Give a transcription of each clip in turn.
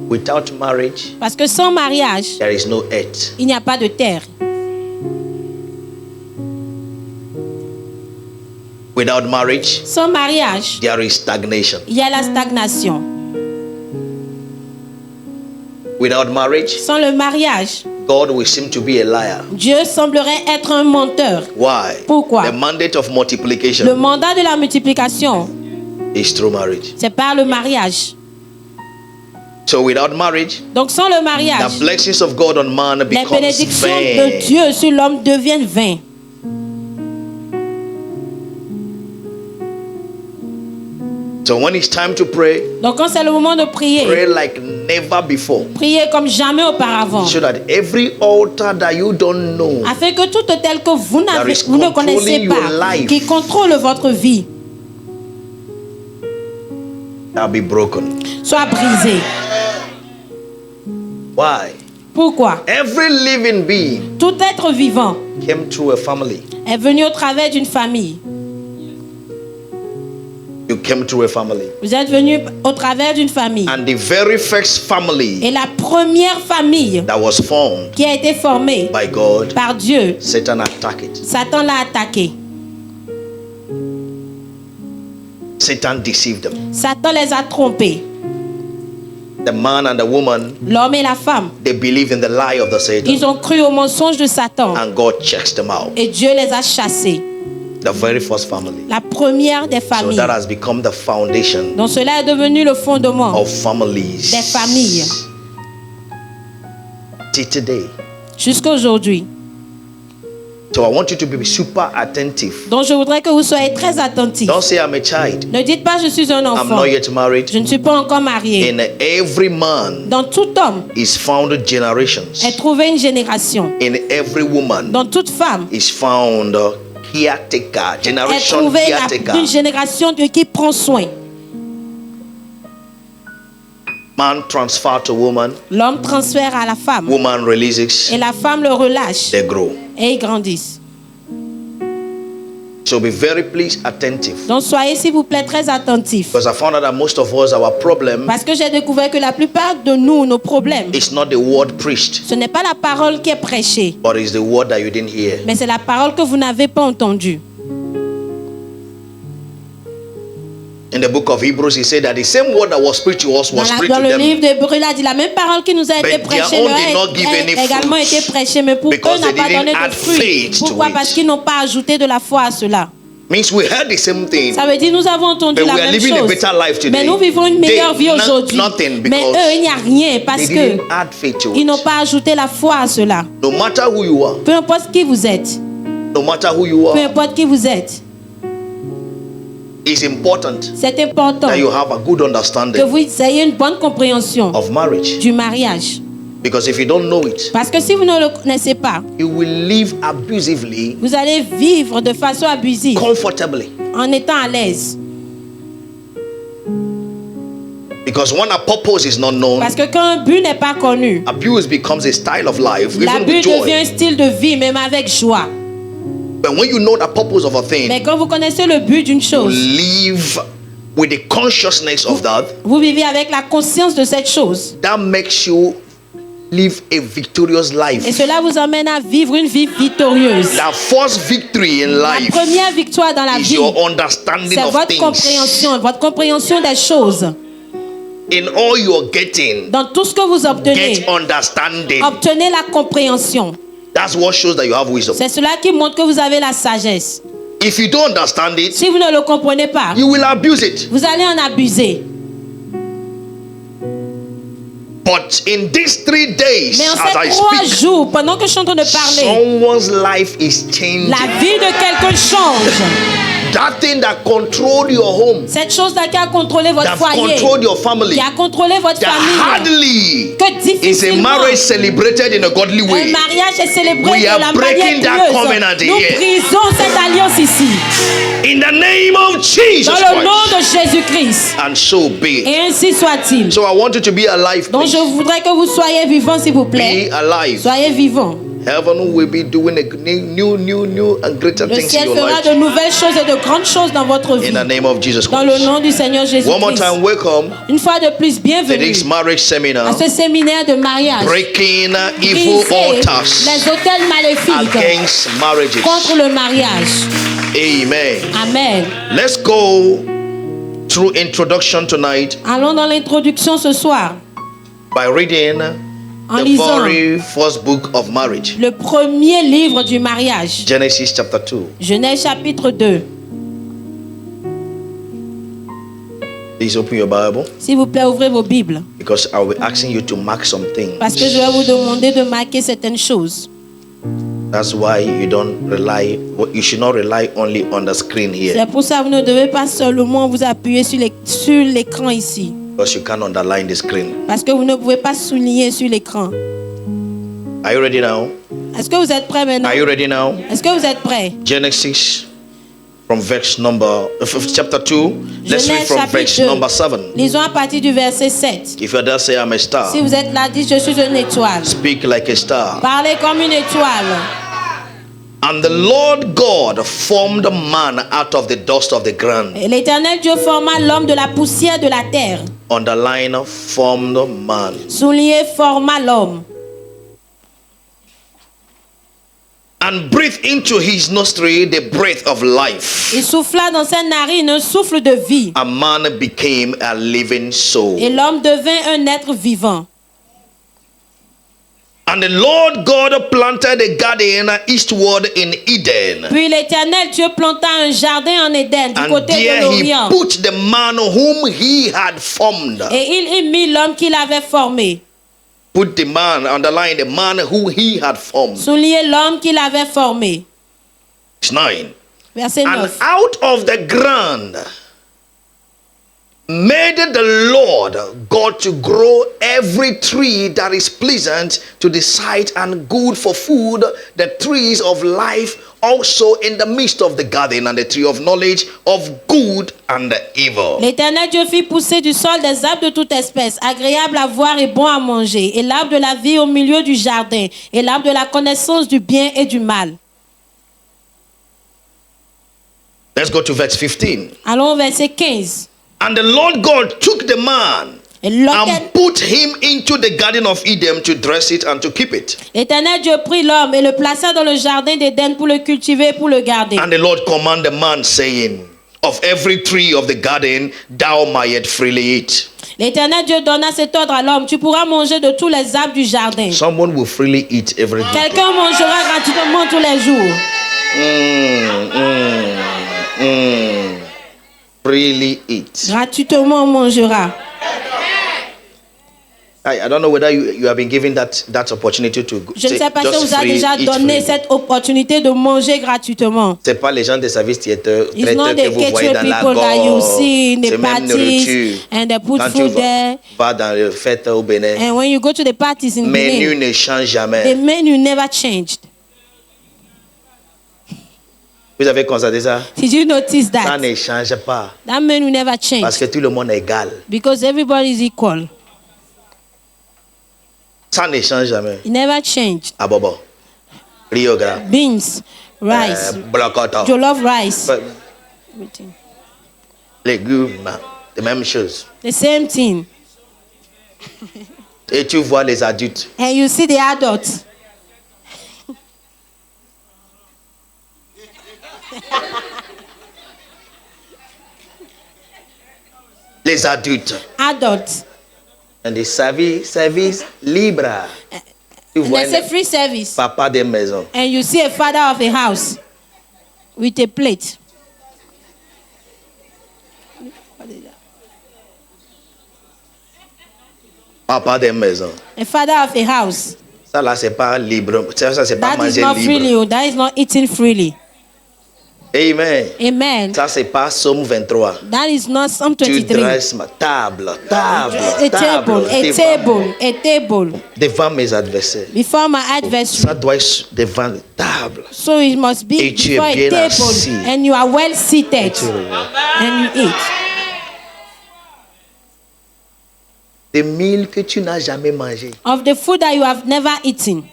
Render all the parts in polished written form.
Without marriage, Parce que sans mariage, there is no earth. il n'y a pas de terre. Without marriage, Sans mariage, there is stagnation. il y a la stagnation. Without marriage, Sans le mariage, God will seem to be a liar. Dieu semblerait être un menteur. Why? Pourquoi? The mandate of Le multiplication mandat de la multiplication, is through marriage. c'est par le mariage. So without marriage, Donc sans le the mariage, blessings of God on man les becomes bénédictions de vain. Dieu sur l'homme deviennent vaines. So when it's time to pray, Donc quand c'est le moment de prier, pray like never before. priez comme jamais auparavant. So that every altar that you don't know Afin que tout tel que vous that is ne connaissez controlling your pas, life qui contrôle votre vie, shall be broken. soit brisé. Why? Pourquoi? Every living being Tout être vivant came through a family. est venu au travers d'une famille. You came through a family. Vous êtes venu au travers d'une famille. And the very first family Et la première famille that was formed qui a été formée by God, par Dieu, Satan attacked it. Satan l'a attaqué. Satan deceived them. Satan les a trompés. The man and the woman, L'homme et la femme, they believe in the lie of the Satan. ils ont cru au mensonge de Satan. And God checks them out. Et Dieu les a chassés. The very first family. La première des So familles. that has become the foundation Donc cela est devenu le fondement of families. des familles Till today. jusqu'à aujourd'hui. So I want you to be super attentive. Donc je voudrais que vous soyez très attentifs. Don't say I'm a child. Ne dites pas je suis un I'm enfant. not yet married. Je ne suis pas encore marié. In every man Dans tout homme is found generations. est trouvé une génération. In every woman Dans toute femme is found caretaker, est generation trouvé caretaker. une génération qui prend soin. Man transfer to woman, L'homme transfère à la femme woman releases, et la femme le relâche they grow. et ils grandissent. So be very please attentive. Donc soyez s'il vous plaît très attentifs. Because I found out that most of us, our problem Parce que j'ai découvert que la plupart de nous, nos problèmes, is not the word preached, ce n'est pas la parole qui est prêchée, but it's the word that you didn't hear. mais c'est la parole que vous n'avez pas entendue. In the book of Hebrews, he said that the same word that was preached to us was preached Dans to le them. livre d'Hébreux, il a dit la même parole qui nous a été But prêchée, their own leur did not give any a également fruit. été prêchée, mais pour eux Because n'a they pas donné didn't de add fruit. faith to Pourquoi? it. Parce qu'ils n'ont pas ajouté de la foi à cela. Means we heard the same thing, Ça veut dire nous avons entendu but la we are même living a chose. better life today. Mais nous vivons une meilleure vie They- aujourd'hui. nothing, Mais because eux, il n'y a rien parce they que didn't add faith to ils it. n'ont pas ajouté la foi à cela. No matter who you are, Peu importe qui vous êtes, no matter who you peu are, importe qui vous êtes, it's important c'est important that you have a good que understanding vous ayez une bonne compréhension of marriage. du mariage. Because if you don't know it, Parce que si vous ne le connaissez pas, you will live abusively, vous allez vivre de façon abusive comfortably. en étant à l'aise. Because when a purpose is not known, Parce que quand un but n'est pas connu, abuse becomes a style of life, even l'abus with devient un joy. style de vie, même avec joie. But when you know the purpose of a Mais thing, quand vous connaissez le but d'une you chose, live with the consciousness of that. vous vivez avec la conscience de cette chose. That makes you live a victorious Et life. cela vous emmène à vivre une vie victorieuse. The first victory in La life première victoire dans la is vie, your understanding c'est of things. votre compréhension des choses. In all you're getting, Dans tout ce que vous obtenez, get understanding. obtenez la compréhension. That's what shows that you have wisdom. C'est cela qui montre que vous avez la sagesse. If you don't understand it, Si vous ne le comprenez pas, you will abuse it. vous allez en abuser. But in these 3 days, Mais en as I ces 3 speak, jours, pendant que je suis en train de parler, someone's life is changing. la vie de quelqu'un change. That thing that controlled your home, Cette chose-là qui a contrôlé votre that foyer, controlled your family, qui a contrôlé votre that famille, hardly que is a difficilement marriage celebrated in a godly un way. mariage est célébré We de are la breaking manière that pieuse. covenant Nous here. brisons cette alliance ici, In the name of Jesus dans le nom Christ. de Jésus-Christ. And so be it. Et ainsi soit-il. So I want you to be alive. Donc je Please. voudrais que vous soyez vivants, s'il vous plaît. Be alive. Soyez vivants. Heaven will be doing a new and greater Le things in ciel your fera life. de nouvelles choses et de grandes choses dans votre vie. In the name of Jesus Dans le Christ. nom du Seigneur One more Jésus-Christ. time, welcome Une fois de plus, to bienvenue this marriage à seminar. ce séminaire de mariage. Breaking evil Briser altars les autels maléfiques against marriages. contre le mariage. Amen. Amen. Let's go through introduction tonight Allons dans l'introduction ce soir by reading en the lisant very first book of marriage, le premier livre du mariage. Genesis chapter 2. Genèse chapitre 2. Please open your Bible S'il vous plaît, ouvrez vos Bibles. because I will be asking you to mark some things. Parce que je vais vous demander de marquer certaines choses. That's why you should not rely only on the screen here C'est pour ça que vous ne devez pas seulement vous appuyer sur l'écran ici. because you can't underline the screen. Parce que vous ne pouvez pas souligner sur l'écran. Are you ready now? Est-ce que vous êtes prêts maintenant? Are you ready now? Est-ce que vous êtes prêts? Genesis from verse number chapter 2. Let's read Genèse from chapitre verse 2. number 7. Lisons à partir du verset 7. If you're there, say I'm a star. Si vous êtes là, dites je suis une étoile. Speak like a star. Parlez comme une étoile. And the Lord God formed man out of the dust of the ground. Et l'Éternel Dieu forma l'homme de la poussière de la terre. Underline formed man. Souligné forma l'homme. And breathed into his nostril the breath of life. Il souffla dans ses narines un souffle de vie. A man became a living soul. Et l'homme devint un être vivant. And the Lord God planted a garden eastward in Eden. Puis l'Éternel Dieu planta un jardin en Éden du And côté de there he l'Orient. put the man whom he had formed. Et il y mit l'homme qu'il avait formé. Put the man, underline the man who he had formed. Souligné l'homme qu'il avait formé. Verse 9. Verset And 9. out of the ground made the Lord God to grow every tree that is pleasant to the sight and good for food, the trees of life also in the midst of the garden, and the tree of knowledge of good and evil. L'Éternel Dieu fit pousser du sol des arbres de toute espèce, agréables à voir et bons à manger, et l'arbre de la vie au milieu du jardin, et l'arbre de la connaissance du bien et du mal. Let's go to verse 15. Allons au verset 15. And the Lord God took the man Et l'Éternel and put him into the garden of Eden to dress it and to keep it. Dieu prit l'homme et le plaça dans le jardin d'Éden pour le cultiver et pour le garder. And the Lord commanded the man, saying, of every tree of the garden thou mayest freely eat. L'Éternel Dieu donna cet ordre à l'homme: tu pourras manger de tous les arbres du jardin. Someone will freely eat everything. Quelqu'un mangera gratuitement tous les jours. Freely eat. Gratuitement on mangera. I don't know whether you have been given that opportunity to go. Je ne sais pas si just vous a free, déjà eat donné freely. cette opportunité de manger gratuitement. C'est pas les gens des services traiteurs It's not que the vous voyez catering dans la people that you gorge. see in the C'est même parties nourriture. and they put Quand tu food there. vas dans les fêtes au Bénin, And when you go to the parties in menu Benin, ne change the jamais. menu never changed. Vous avez constaté ça? Did you notice Ça that? ne change pas. That menu never Parce changed que tout le monde est égal. because everybody is equal. Ça ne change jamais. It never changed. Abobo, Rio Grande, Beans, rice, Blocoto, jollof rice, everything. légumes, les mêmes choses. The same thing. Et tu vois les adultes. And you see the adults. Les adultes. Adults. And the service libre. Tu And vois there's a free service. papa de maison. And you see a father of a house with a plate. Papa de maison. A father of a house. Ça là, c'est pas libre. Ça, c'est pas That is manger not libre. freely. Oh, that is not eating freely. Amen. Amen. Ça, c'est pas Somme 23. That is not Psalm Tu 23. dresses ma table, table, A table, a devant- table, a table devant mes adversaires. before my adversary. Ça doit être devant la table. So it must be Et tu es before a bien table, assis. and you are well seated, Tu regardes. and you eat. Des mille que tu n'as jamais mangé. Of the food that you have never eaten.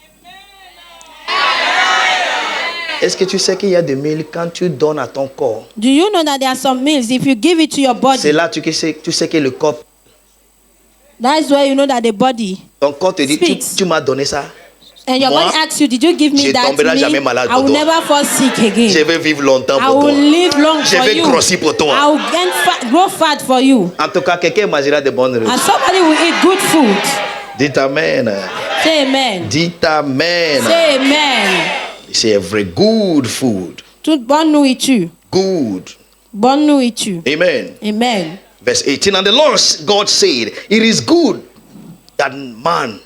Est-ce que tu sais qu'il y a des meals quand tu donnes à ton corps? Do you know that there are some meals, if you give it to your C'est body, là tu sais que le corps, that's where you know that the body ton corps te dit, speaks. tu m'as donné ça. And your Moi, body asks you, did you give je me that tomberai jamais meal? malade I will pour toi. never fall sick Je again. vais vivre longtemps I pour toi. will live long Je for vais you. grossir pour toi. I will grow fat for you. En tout cas, quelqu'un mangera de bonnes And choses. somebody will eat good food. Dites Amen. Say amen. Dites Amen. Say amen. C'est vrai, good food. Toute bonne nourriture. Good. Bonne nourriture. Amen. Amen. Verse 18. And the Lord God said, it is good that man.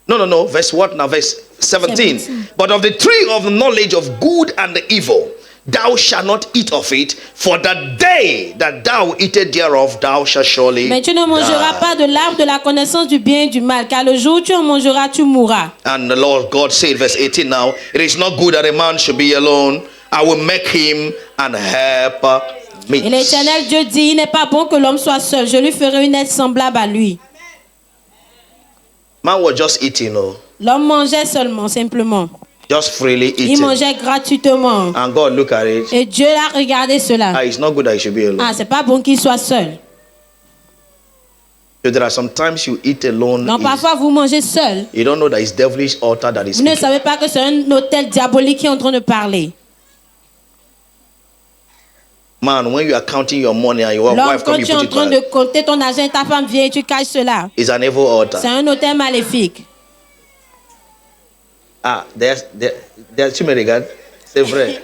No. Verse what now? Verse 17. 17. But of the tree of the knowledge of good and evil, thou shalt not eat of it, for the day that thou eatest thereof, thou shalt surely Mais tu ne mangeras die. pas de l'arbre de la connaissance du bien et du mal, car le jour où tu en mangeras, tu mourras. And the Lord God said, verse 18 now, it is not good that a man should be alone. I will make him an helper meet. Et l'Éternel Dieu dit, il n'est pas bon que l'homme soit seul. Je lui ferai une aide semblable à lui. Man was just eating, L'homme mangeait seulement, simplement. just freely Il eating. mangeait gratuitement. And God looked at it. Et Dieu a regardé cela. It's not good that he should be alone. Ah, c'est pas bon qu'il soit seul. So there are sometimes you eat alone. Donc parfois vous mangez seul. You don't know that it's devilish altar that is Vous ne speaking. savez pas que c'est un hôtel diabolique qui est en train de parler. Man, when you are counting your money and your L'homme, wife quand come, you tu es put en it train back. de compter ton argent et ta femme vient et tu caches cela. It's an evil altar. C'est un hôtel maléfique. There's too many God. C'est vrai.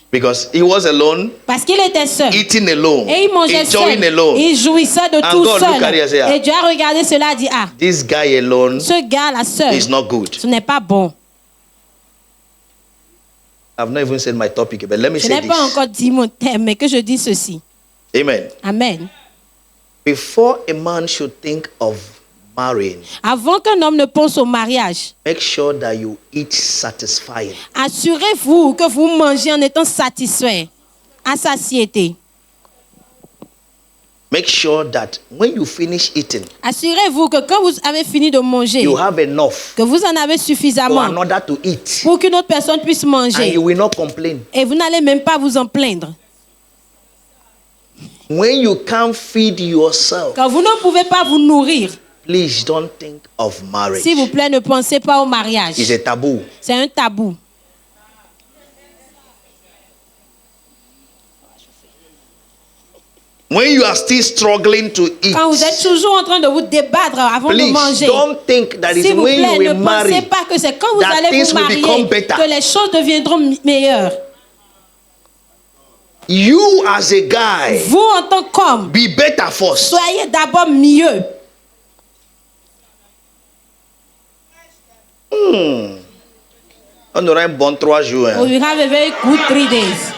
Because he was alone, Parce qu'il était seul. eating alone, Et il mangeait enjoying seul. alone. Il jouissait de And tout God looked at it and said, seul. Et Dieu a regardé cela et dit, ah, This guy alone ce gars-là seul, is not good. ce n'est pas bon. I've not even said my topic, but let me Je say n'ai pas this. encore dit mon thème, mais que je dis ceci. Amen. Amen. Before a man should think of marrying, Avant qu'un homme ne pense au mariage, make sure that you eat satisfying. assurez-vous que vous mangez en étant satisfait, à satiété. Make sure that when you finish eating, Assurez-vous que quand vous avez fini de manger, you have enough que vous en avez for suffisamment another to eat. pour qu'une autre personne puisse And manger. you will not complain. Et vous n'allez même pas vous en plaindre. When you can't feed yourself, Quand vous ne pouvez pas vous nourrir, please don't think of marriage. s'il vous plaît, ne pensez pas au mariage. It's a taboo. C'est un tabou. When you are still struggling to eat, Quand vous êtes toujours en train de vous débattre avant de please manger, don't think that is s'il vous when plaît, you will ne pensez marry pas que c'est quand vous that allez things vous will marier become better. que les choses deviendront meilleures. You as a guy, Vous, en tant qu'homme, be better first. soyez d'abord mieux. On aura un bon 3 jours. hein. You have a very good 3 days.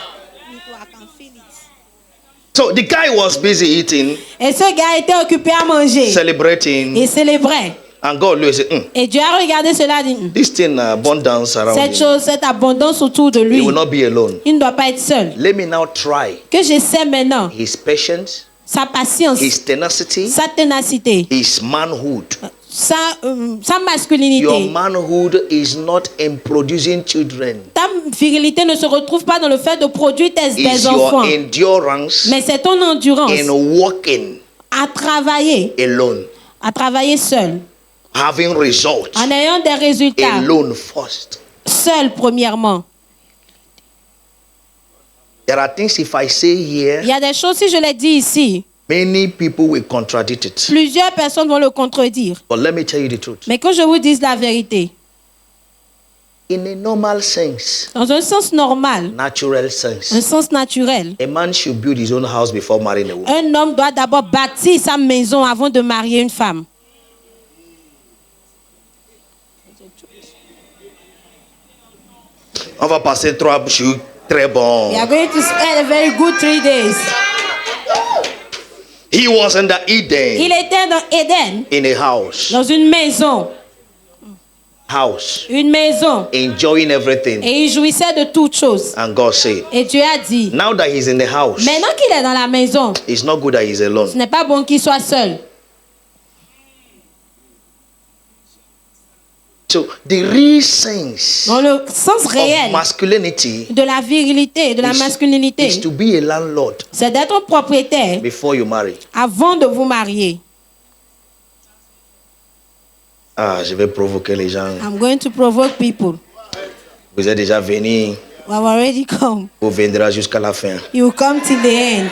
So the guy was busy eating, Et ce gars était occupé à manger celebrating, et célébrait. and God lui said, Et Dieu a regardé cela et dit, this thing abundance around cette him. chose, cette abondance autour de He lui, will not be alone. il ne doit pas être seul. Let me now try Que j'essaie maintenant his patience, sa patience, his tenacity, sa ténacité, his manhood. sa Your masculinité. manhood is not in producing children. Ta virilité ne se retrouve pas dans le fait de produire It's des your enfants, endurance mais c'est ton endurance in walking à travailler seul, having results en ayant des résultats alone first. seul premièrement. There are things if I say here, Il y a des choses, si je les dis ici, many people will contradict it. plusieurs personnes vont le contredire. But let me tell you the truth. Mais que je vous dise la vérité, In a normal sense, dans un sens normal, natural un sense, sens naturel, a man should build his own house before marrying a woman. un homme doit d'abord bâtir sa maison avant de marier une femme. On va passer 3 jours très bons. We are going to spend a very good 3 days. He was in the Eden Il était dans Éden, in a house, dans une maison, enjoying everything. et il jouissait de toutes choses. And God said, Et Dieu a dit, now that he's in the house, maintenant qu'il est dans la maison, it's not good that he's ce alone. n'est pas bon qu'il soit seul. So the real sense Dans le sens of réel masculinity de la virilité, de la masculinité, is to be a landlord c'est d'être propriétaire before you marry. avant de vous marier. Ah, je vais provoquer les gens. I'm going to provoke people. Vous êtes déjà venus, We have already come. vous viendrez jusqu'à la fin. You will come till the end.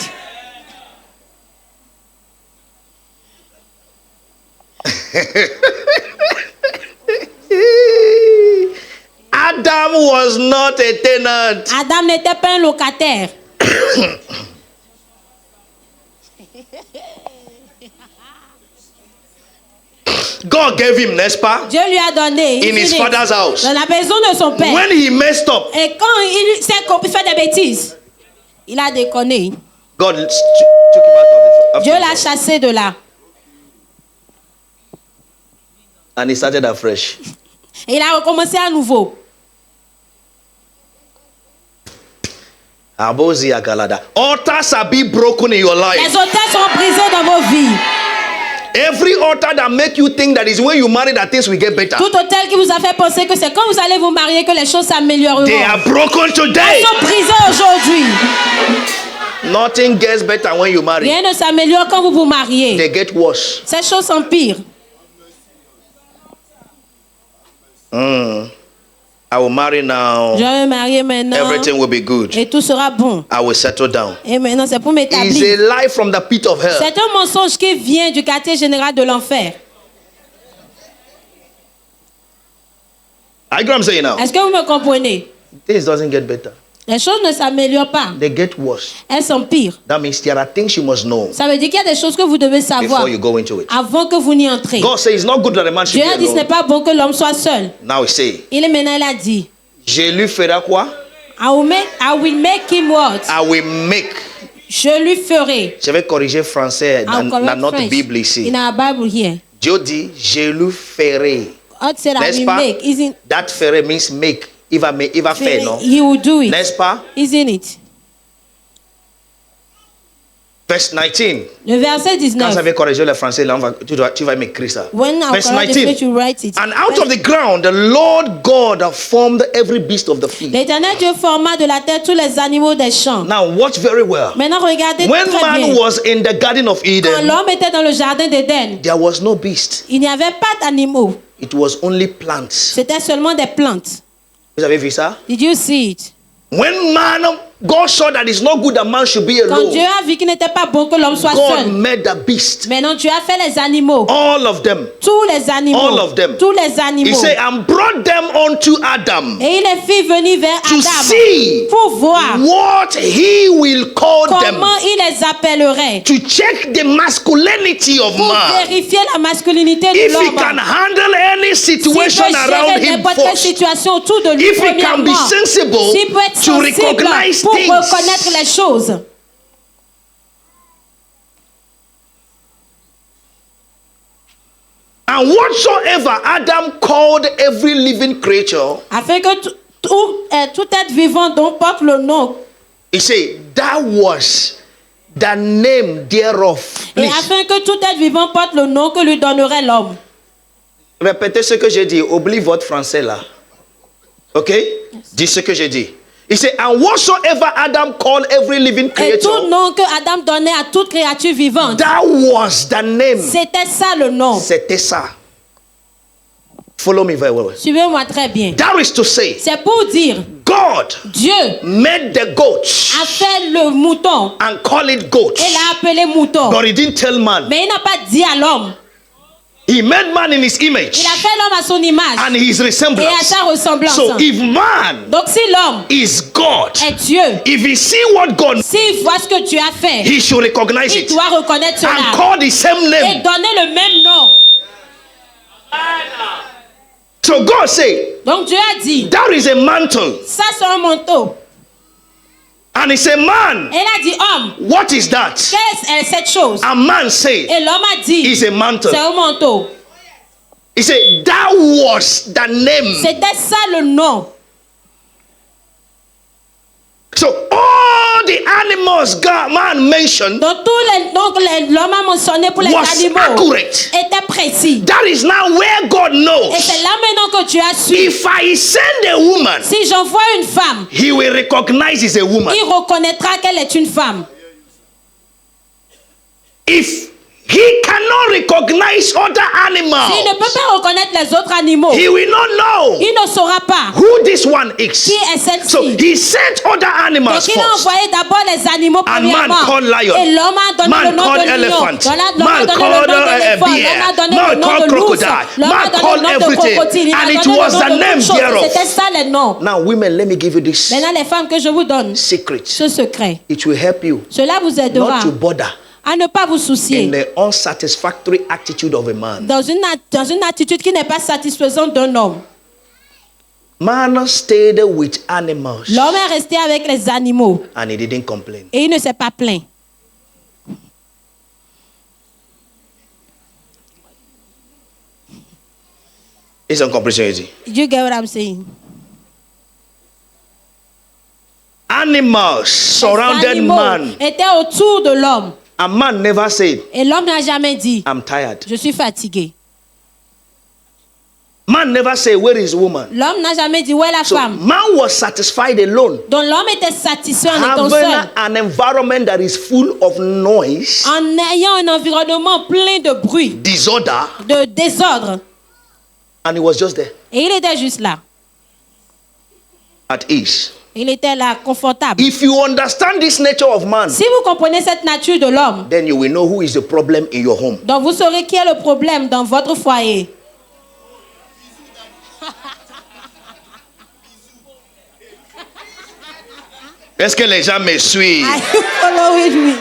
Adam was not a tenant. Adam n'était pas un locataire. God gave him, n'est-ce pas? Dieu lui a donné In his father's house. dans la maison de son père. When he messed up, Et quand il s'est fait des bêtises, il a déconné. God took him out of Dieu the l'a house. chassé de là. And he started afresh. Et il a recommencé à nouveau. Abozi Agalada. Altars are being broken in your Les life. autels sont brisés dans vos vies. Every altar that make you think that is when you marry that things will get better. Tout hôtel qui vous a fait penser que c'est quand vous allez vous marier que les choses s'amélioreront. They are broken today. Elles sont brisées aujourd'hui. Nothing gets better when you marry. Rien ne s'améliore quand vous vous mariez. They get worse. Ces choses s'empirent. I will marry now. Je vais me marier maintenant. Everything will be good. Et tout sera bon. I will settle down. Et maintenant, c'est pour It's a m'établir. lie from the pit of hell. C'est un mensonge qui vient du quartier général de l'enfer. I get what I'm saying now. Est-ce que vous me comprenez? Things doesn't get better. Les choses ne s'améliorent pas. They get worse. Elles s'empirent. That means there are things you must know Ça veut dire qu'il y a des choses que vous devez savoir before you go into it. avant que vous n'y entrez. God says it's not good that a man should Dieu a be dit ce n'est alone. pas bon que l'homme soit seul. Now he say, Il a dit, je lui ferai quoi? I will make him what? I will make. Je lui ferai. Je vais corriger français dans I'll correct notre French. Bible ici. In our Bible here. Dieu dit, je lui ferai. God said I N'est-ce will pas? make. Isn't That ferai means make. Il va faire, non? he will do it. N'est-ce pas? Isn't it? Verse 19. Le verset Quand 19. j'avais corrigé le français, là, tu vas m'écrire ça. When I Verse correct the 19. French, you write it. And out of the ground, the Lord God formed every beast of the field. L'Éternel Dieu forma de la terre tous les animaux des champs. Now watch very well. Maintenant, regardez When très man bien. was in the Garden of Quand Eden, l'homme était dans le jardin d'Éden, there was no beast. il n'y avait pas d'animaux. It was only plants. C'était seulement des plantes. Vous avez vu ça? Did you see it? When God saw that it's not good that man should be Quand Dieu alone, a vu qu'il n'était pas bon que l'homme soit God seul. made the beast, Maintenant, Dieu a fait les animaux. all of them. Tous les animaux. All of them. Tous les He animaux. said, and brought them unto Adam Et il les fit venir vers to Adam see pour voir what he will call them, comment il les appellerait. to check the masculinity of Pour man. vérifier la masculinité de If he l'homme. can handle any S'il peut situation around gérer him n'importe quelle first, situation autour de lui, if he can be premièrement, sensible s'il peut être to sensible recognize pour things, reconnaître les choses. and whatsoever Adam called every living creature, Afin que tout être vivant dont porte le nom. he said, that was the name thereof. Et Please, afin que tout être vivant porte le nom que lui donnerait l'homme. répétez ce que j'ai dit. Oublie votre français là. Ok? Dis ce que j'ai dit. He said, and whatsoever Adam called every living Et tout creature, nom que Adam donnait à toute créature vivante, that was the name. c'était ça le nom. C'était ça. Follow me very well. Suivez-moi très bien. That is to say, C'est pour dire, God Dieu made the goats a fait le mouton and call it goats. et l'a appelé mouton. But he didn't tell man. Mais il n'a pas dit à l'homme. He made man in his image Il a fait l'homme à son image and his et à resemblance. sa ressemblance. So if man Donc si l'homme is God, est Dieu, if he see what God, s'il voit ce que tu as fait, he should recognize il it doit reconnaître and cela call the same et name. donner le même nom. So God said, Donc Dieu a dit, that is a mantle. ça c'est un manteau. And he said, man, Et il a dit, homme, what is that? qu'est-ce est cette chose? And man said, Et l'homme a dit, it's a mantle. c'est un manteau. He said, that was the name. C'était ça le nom. So all the animals God man mentioned Donc l'homme a mentionné pour les was animaux accurate. était précis. That is now where God Et knows c'est là maintenant que tu as su. If I send a woman, Si j'envoie une femme, he will recognize it's a woman. il reconnaîtra qu'elle est une femme. If he cannot recognize other S'il ne animals, peut pas reconnaître les autres animaux, he will not know il ne saura pas who this one is. qui est celle-ci. So he sent other animals Donc il a first. envoyé d'abord les animaux And man premièrement. called lion. Et l'homme a donné Man le nom called de lion. elephant. L'homme a Man donné le called nom d'éléphant. bear. L'homme a donné Man le nom called de l'ours. crocodile. L'homme Man a donné called le nom de everything. crocodile. Il a And it donné was le the nom de name toute chose. thereof. C'était ça les noms. Now, women, let me give you this Maintenant les femmes que je vous donne, secret. ce secret, It will help you cela vous aidera not to bother à ne pas vous in soucier the unsatisfactory attitude of a man. dans une attitude qui n'est pas satisfaisante d'un homme. Man stayed with animals L'homme est resté avec les animaux and he didn't complain. et il ne s'est pas plaint. It's uncomprehensible. You get what I'm saying? Animals Les surrounded animaux man. étaient autour de l'homme A man never said, et l'homme n'a jamais dit I'm tired. je suis fatigué. Man never said, where is woman? L'homme n'a jamais dit où est la So femme. man was satisfied alone. Donc l'homme était satisfait en étant Having seul, an environment that is full of noise, en ayant un environnement plein de bruit, disorder, de désordre. and he was just there Et il était juste là. at ease. Il était là, confortable. If you understand this nature of man, Si vous comprenez cette nature de l'homme, then you will know who is the problem in your home. donc vous saurez qui est le problème dans votre foyer. Est-ce que les gens me suivent? Are you following me?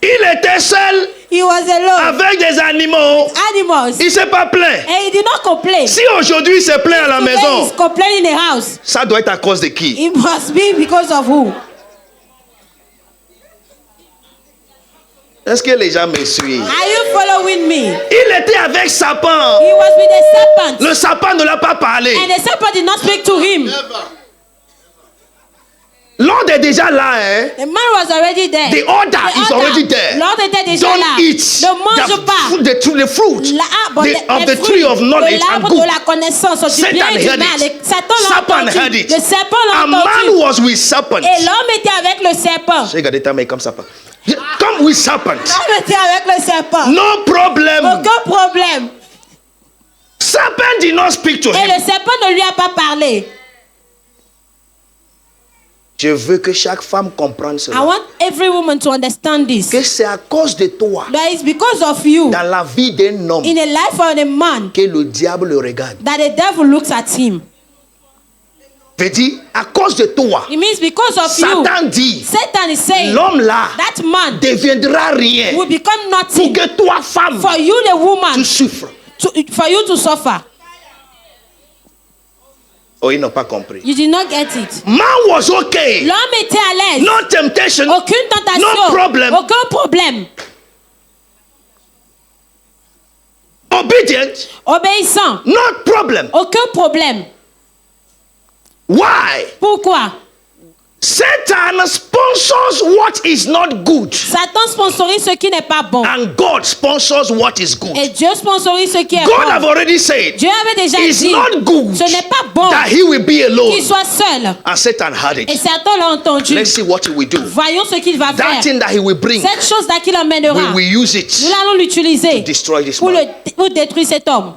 Il était seul He was alone. avec des animaux. Animals. Il ne s'est pas plaint. And he did not complain. Si aujourd'hui il se plaint à la Today maison, he's complaining in the house. ça doit être à cause de qui? It must be because of who? Est-ce que les gens me suivent? Are you following me? Il était avec Satan. He was with a serpent. Le serpent ne l'a pas parlé. And the serpent did not speak to him. L'ordre est déjà là, hein? The man was already there. The order is already there. L'ordre était déjà Don't là. eat Ne mange pas. the fruit L'arbre of the les tree fruits of de knowledge and l'arbre de good. la connaissance du bien Satan et du heard mal. it. Et Satan l'a Serpent entendu. heard it. Le serpent A l'a man entendu. was with serpent. Et l'homme était avec le serpent. Say, God, the time I come serpent. Come with serpent. L'homme était avec le serpent. No problem. Aucun problème. Serpent did not speak to Et him. le serpent ne lui a pas parlé. Je veux que chaque femme comprenne I cela. want every woman to understand this. Que c'est à cause de toi, That is because of you, dans la vie d'un homme, in the life of a man, que le diable le regarde. that the devil looks at him. Veut dire, à cause de toi, It means because of you, Satan dit, Satan is saying l'homme là that man deviendra rien will become pour nothing que toi, femme, for you, the woman, tu souffres. for you to suffer. Oh, ils n'ont pas compris. You did not get it. Man was okay. L'homme était à l'aise. No temptation. Aucune tentation. No problem. Aucun problème. Obedient. Obéissant. No problem. Aucun problème. Why? Pourquoi? Satan sponsors what is not good. Satan sponsorise ce qui n'est pas bon. And God sponsors what is good. Et Dieu sponsorise ce qui est God have bon. already said, Dieu avait déjà it's dit, not good ce n'est pas bon that he will be alone. qu'il soit seul. And Satan had Et it. Satan l'a entendu. Let's see what he will do. Voyons ce qu'il va That faire. thing that he will bring, Cette chose-là qu'il we emmènera, will use it nous allons l'utiliser to destroy this pour, man. pour détruire cet homme.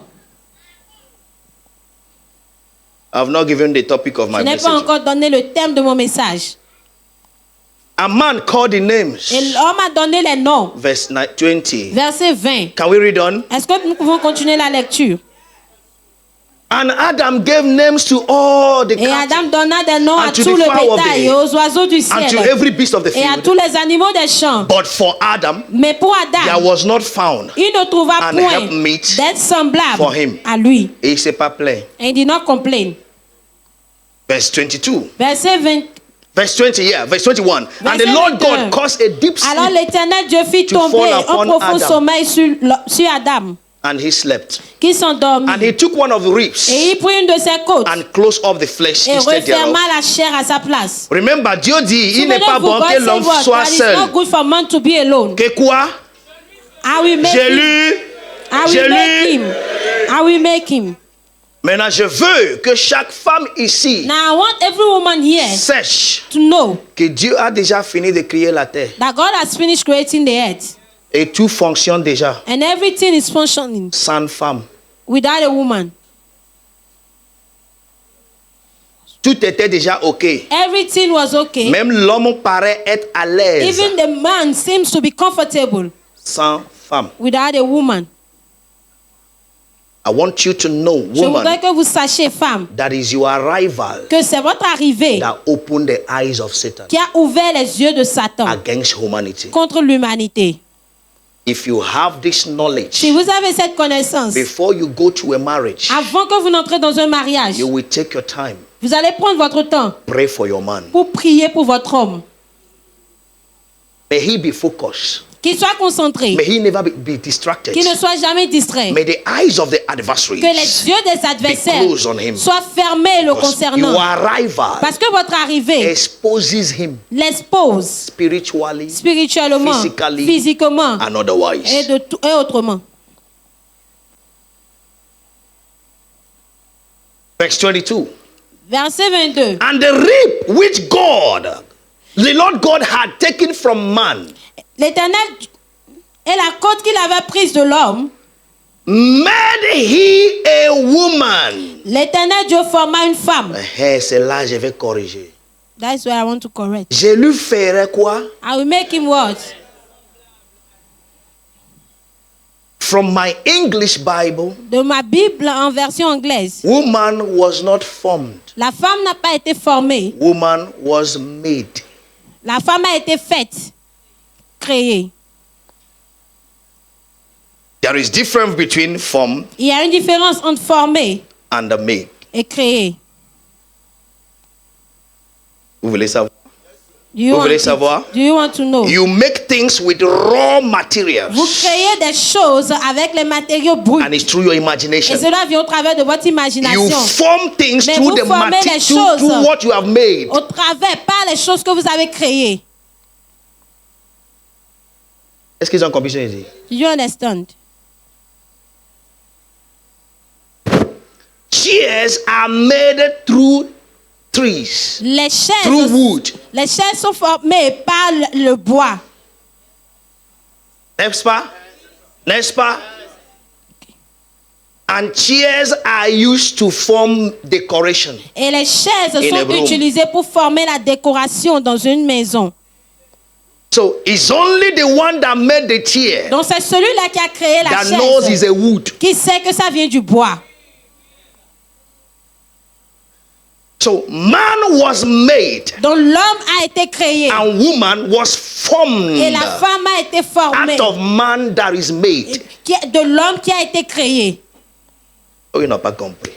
I have not given the topic of Je my n'ai pas message. encore donné le thème de mon message. A man called the names. Et l'homme a donné les noms. Verse 20. Verset 20. Can we read on? Est-ce que nous pouvons continuer la lecture? And Adam gave names to all the Et cattle, Adam donna des noms à and to tout the le fowl of the bétail et air, aux oiseaux du and to ciel every beast of the et à field. tous les animaux des champs. But for Adam, Mais pour there Adam, was not found. il ne trouva an point helpmeet d'être semblable for him. à lui. Et il s'est pas plaint. Et il dit non complain. Verse 22. Verset 20. Verse 20, yeah. Verse 21. And the Verset Lord 21. God caused a deep Alors sleep l'Éternel Dieu fit to tomber fall un upon profond Adam. sommeil sur Adam. and he slept. qui s'endormit. And he took one of the ribs Et il prit une de ses côtes and closed up the flesh et instead thereof. referma la chair à sa place. Remember, Dieu dit, il n'est pas Souvenez-vous, bon God que said l'homme what? soit That it's seul. not good for man to be alone. Que quoi? I will make J'ai him. lu. I J'ai will make lu. him. I will make him. Maintenant, je veux que chaque femme ici Now I want every woman here sache to know que Dieu a déjà fini de créer la terre. that God has finished creating the earth Et tout fonctionne déjà and everything is functioning sans femme. without a woman. Tout était déjà OK. Everything was okay. Même l'homme paraît être à l'aise Even the man seems to be comfortable sans femme. without a woman. I want you to know, Je voudrais woman, que vous sachiez, femme, that is your arrival que c'est votre arrivée that opened the eyes of Satan qui a ouvert les yeux de Satan against humanity. contre l'humanité. If you have this knowledge, Si vous avez cette connaissance, before you go to a marriage, avant que vous n'entrez dans un mariage, you will take your time, vous allez prendre votre temps pray for your man. pour prier pour votre homme. May he be focused. Qu'il soit concentré, May he never be distracted. qu'il ne soit jamais distrait. May the eyes of the adversaries Que les yeux des adversaires closed on him. soient fermés le Because your concernant. arrival Parce que votre arrivée exposes him l'expose spiritually spirituellement, physically, physiquement and otherwise. et autrement. Verse 22. Verset 22. And the rib which God, the Lord God had taken from man, L'Éternel et la côte qu'il avait prise de l'homme, made he a woman. l'Éternel Dieu forma une femme. C'est là je vais corriger. That's where I want to correct. Je lui ferai quoi? I will make him what? From my English Bible, De ma Bible en version anglaise. woman was not formed. La femme n'a pas été formée. Woman was made. La femme a été faite, créée. There is difference between formed Il y a une différence entre former and made. et créer. Vous voulez savoir? Do you Vous want voulez it? savoir? Do you want to know? You make things with raw materials. Vous créez des choses avec les matériaux bruts. And it's through your imagination. Et cela vient au travers de votre You imagination. form things Mais through vous the formez les choses through what you have made. au travers, par les choses que vous avez créées. Est-ce qu'ils ont compris ce que je dis? Do you understand? Chairs are made through trees, Les through chaises, wood. les chaises sont formées par le bois. N'est-ce pas? N'est-ce pas? And chairs are used to form decoration. Et les chaises In a sont room. utilisées pour former la décoration dans une maison. So it's only the one that made the chair Donc c'est celui-là qui a créé la that knows it's chaise a wood. qui sait que ça vient du bois. So man was made Donc l'homme a été créé and woman was formed et la femme a été formée out of man that is made. de l'homme qui a été créé. Oh, you n'as pas compris.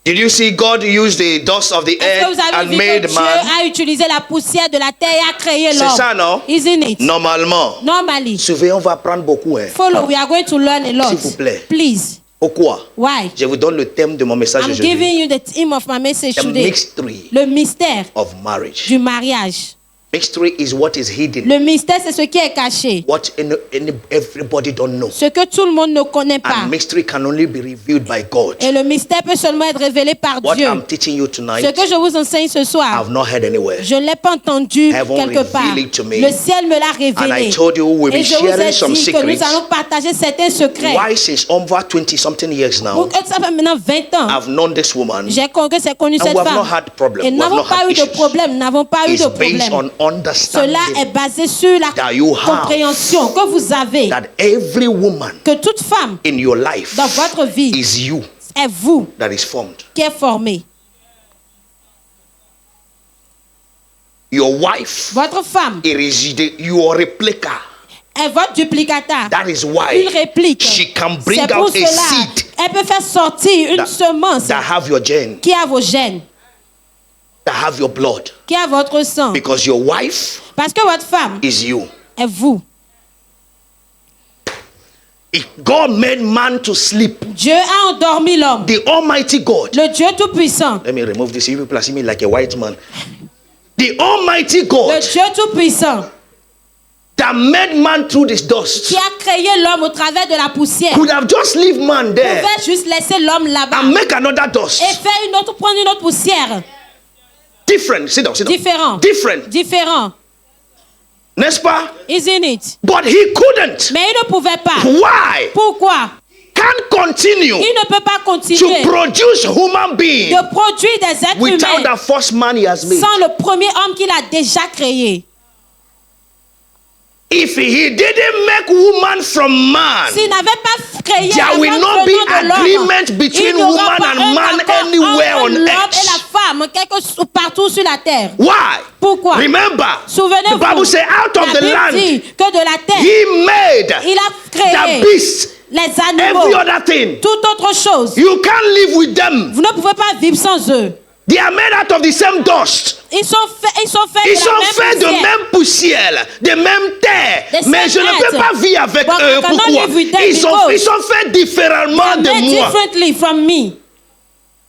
Did you see God use the dust of the Est-ce que vous earth avez and vu made que Dieu man? a utilisé la poussière de la terre et a créé C'est l'homme? ça, non? Isn't it? Normalement. Normally. Surveillons, on va apprendre beaucoup. Hein. Follow, we are going to learn a lot. S'il vous plaît. Please. Pourquoi? Why? Je vous donne le thème de mon message I'm aujourd'hui. giving you the theme of my message The today. mystery Le mystère of marriage. du mariage. Mystery is what is hidden. Le mystère, c'est ce qui est caché. What everybody don't know. Ce que tout le monde ne connaît pas. And mystery can only be revealed by God. Et le mystère peut seulement être révélé par What Dieu. I'm teaching you Ce tonight, que je vous enseigne ce soir, I've not heard anywhere. je ne l'ai pas entendu Heaven quelque part. revealed it to me. Le ciel me l'a And I révélé. told you we'll Et be je vous ai sharing some dit que nous secrets. allons partager certains secrets. Why since over 20 something years now, Pour que ça fait maintenant 20 ans, I've known this woman. j'ai connu And cette we have femme. not had problem. Et We nous have n'avons not pas had eu de issues. problème. Nous n'avons pas eu It's de based problème. on understanding Cela est basé sur la that you have compréhension que vous avez that every woman que toute femme in your life dans votre vie is you est vous that is formed. qui est formée. Your wife Votre femme is your replica. est votre duplicateur. That is why Une réplique. she can bring C'est pour out a cela seed elle peut faire sortir une that- semence that have your gene, qui a vos gènes, that have your blood. qui a votre sang. Because your wife Parce que votre femme is you. est vous. God made man to sleep. Dieu a endormi l'homme. The Almighty God. Le Dieu Tout-Puissant. Let me remove this. You people see me like a white man. The Almighty Le God Dieu Tout-Puissant that made man through this dust qui a créé l'homme au travers de la poussière could have just leave man there pouvait juste laisser l'homme là-bas and make another dust. et faire prendre une autre poussière. Different. Sit down. Différent. Different. Différent. N'est-ce pas? Isn't it? But he couldn't. Mais il ne pouvait pas. Why? Pourquoi? Can't continue Il ne peut pas to continuer produce human being de produire des êtres without humains the first man he has made. sans le premier homme qu'il a déjà créé. If he didn't make woman from man, S'il n'avait pas créé there la will femme not be venant de l'homme, agreement between il n'y aura woman pas and un man accord anywhere entre on l'homme et earth. la femme partout sur la terre. Why? Pourquoi? Remember, the Souvenez-vous, Bible says, out of la the Bible land, dit que de la terre, he made il a créé the beasts, les animaux, every other thing. toute autre chose. You can't live with them. Vous ne pouvez pas vivre sans eux. They are made out of the same dust. Ils sont faits Ils de sont la même faits de poussière. même poussière, de même terre. The Mais je same ne peux earth. pas vivre avec But I eux. cannot Pourquoi? live with them Ils because sont faits différemment de Made moi. differently from me.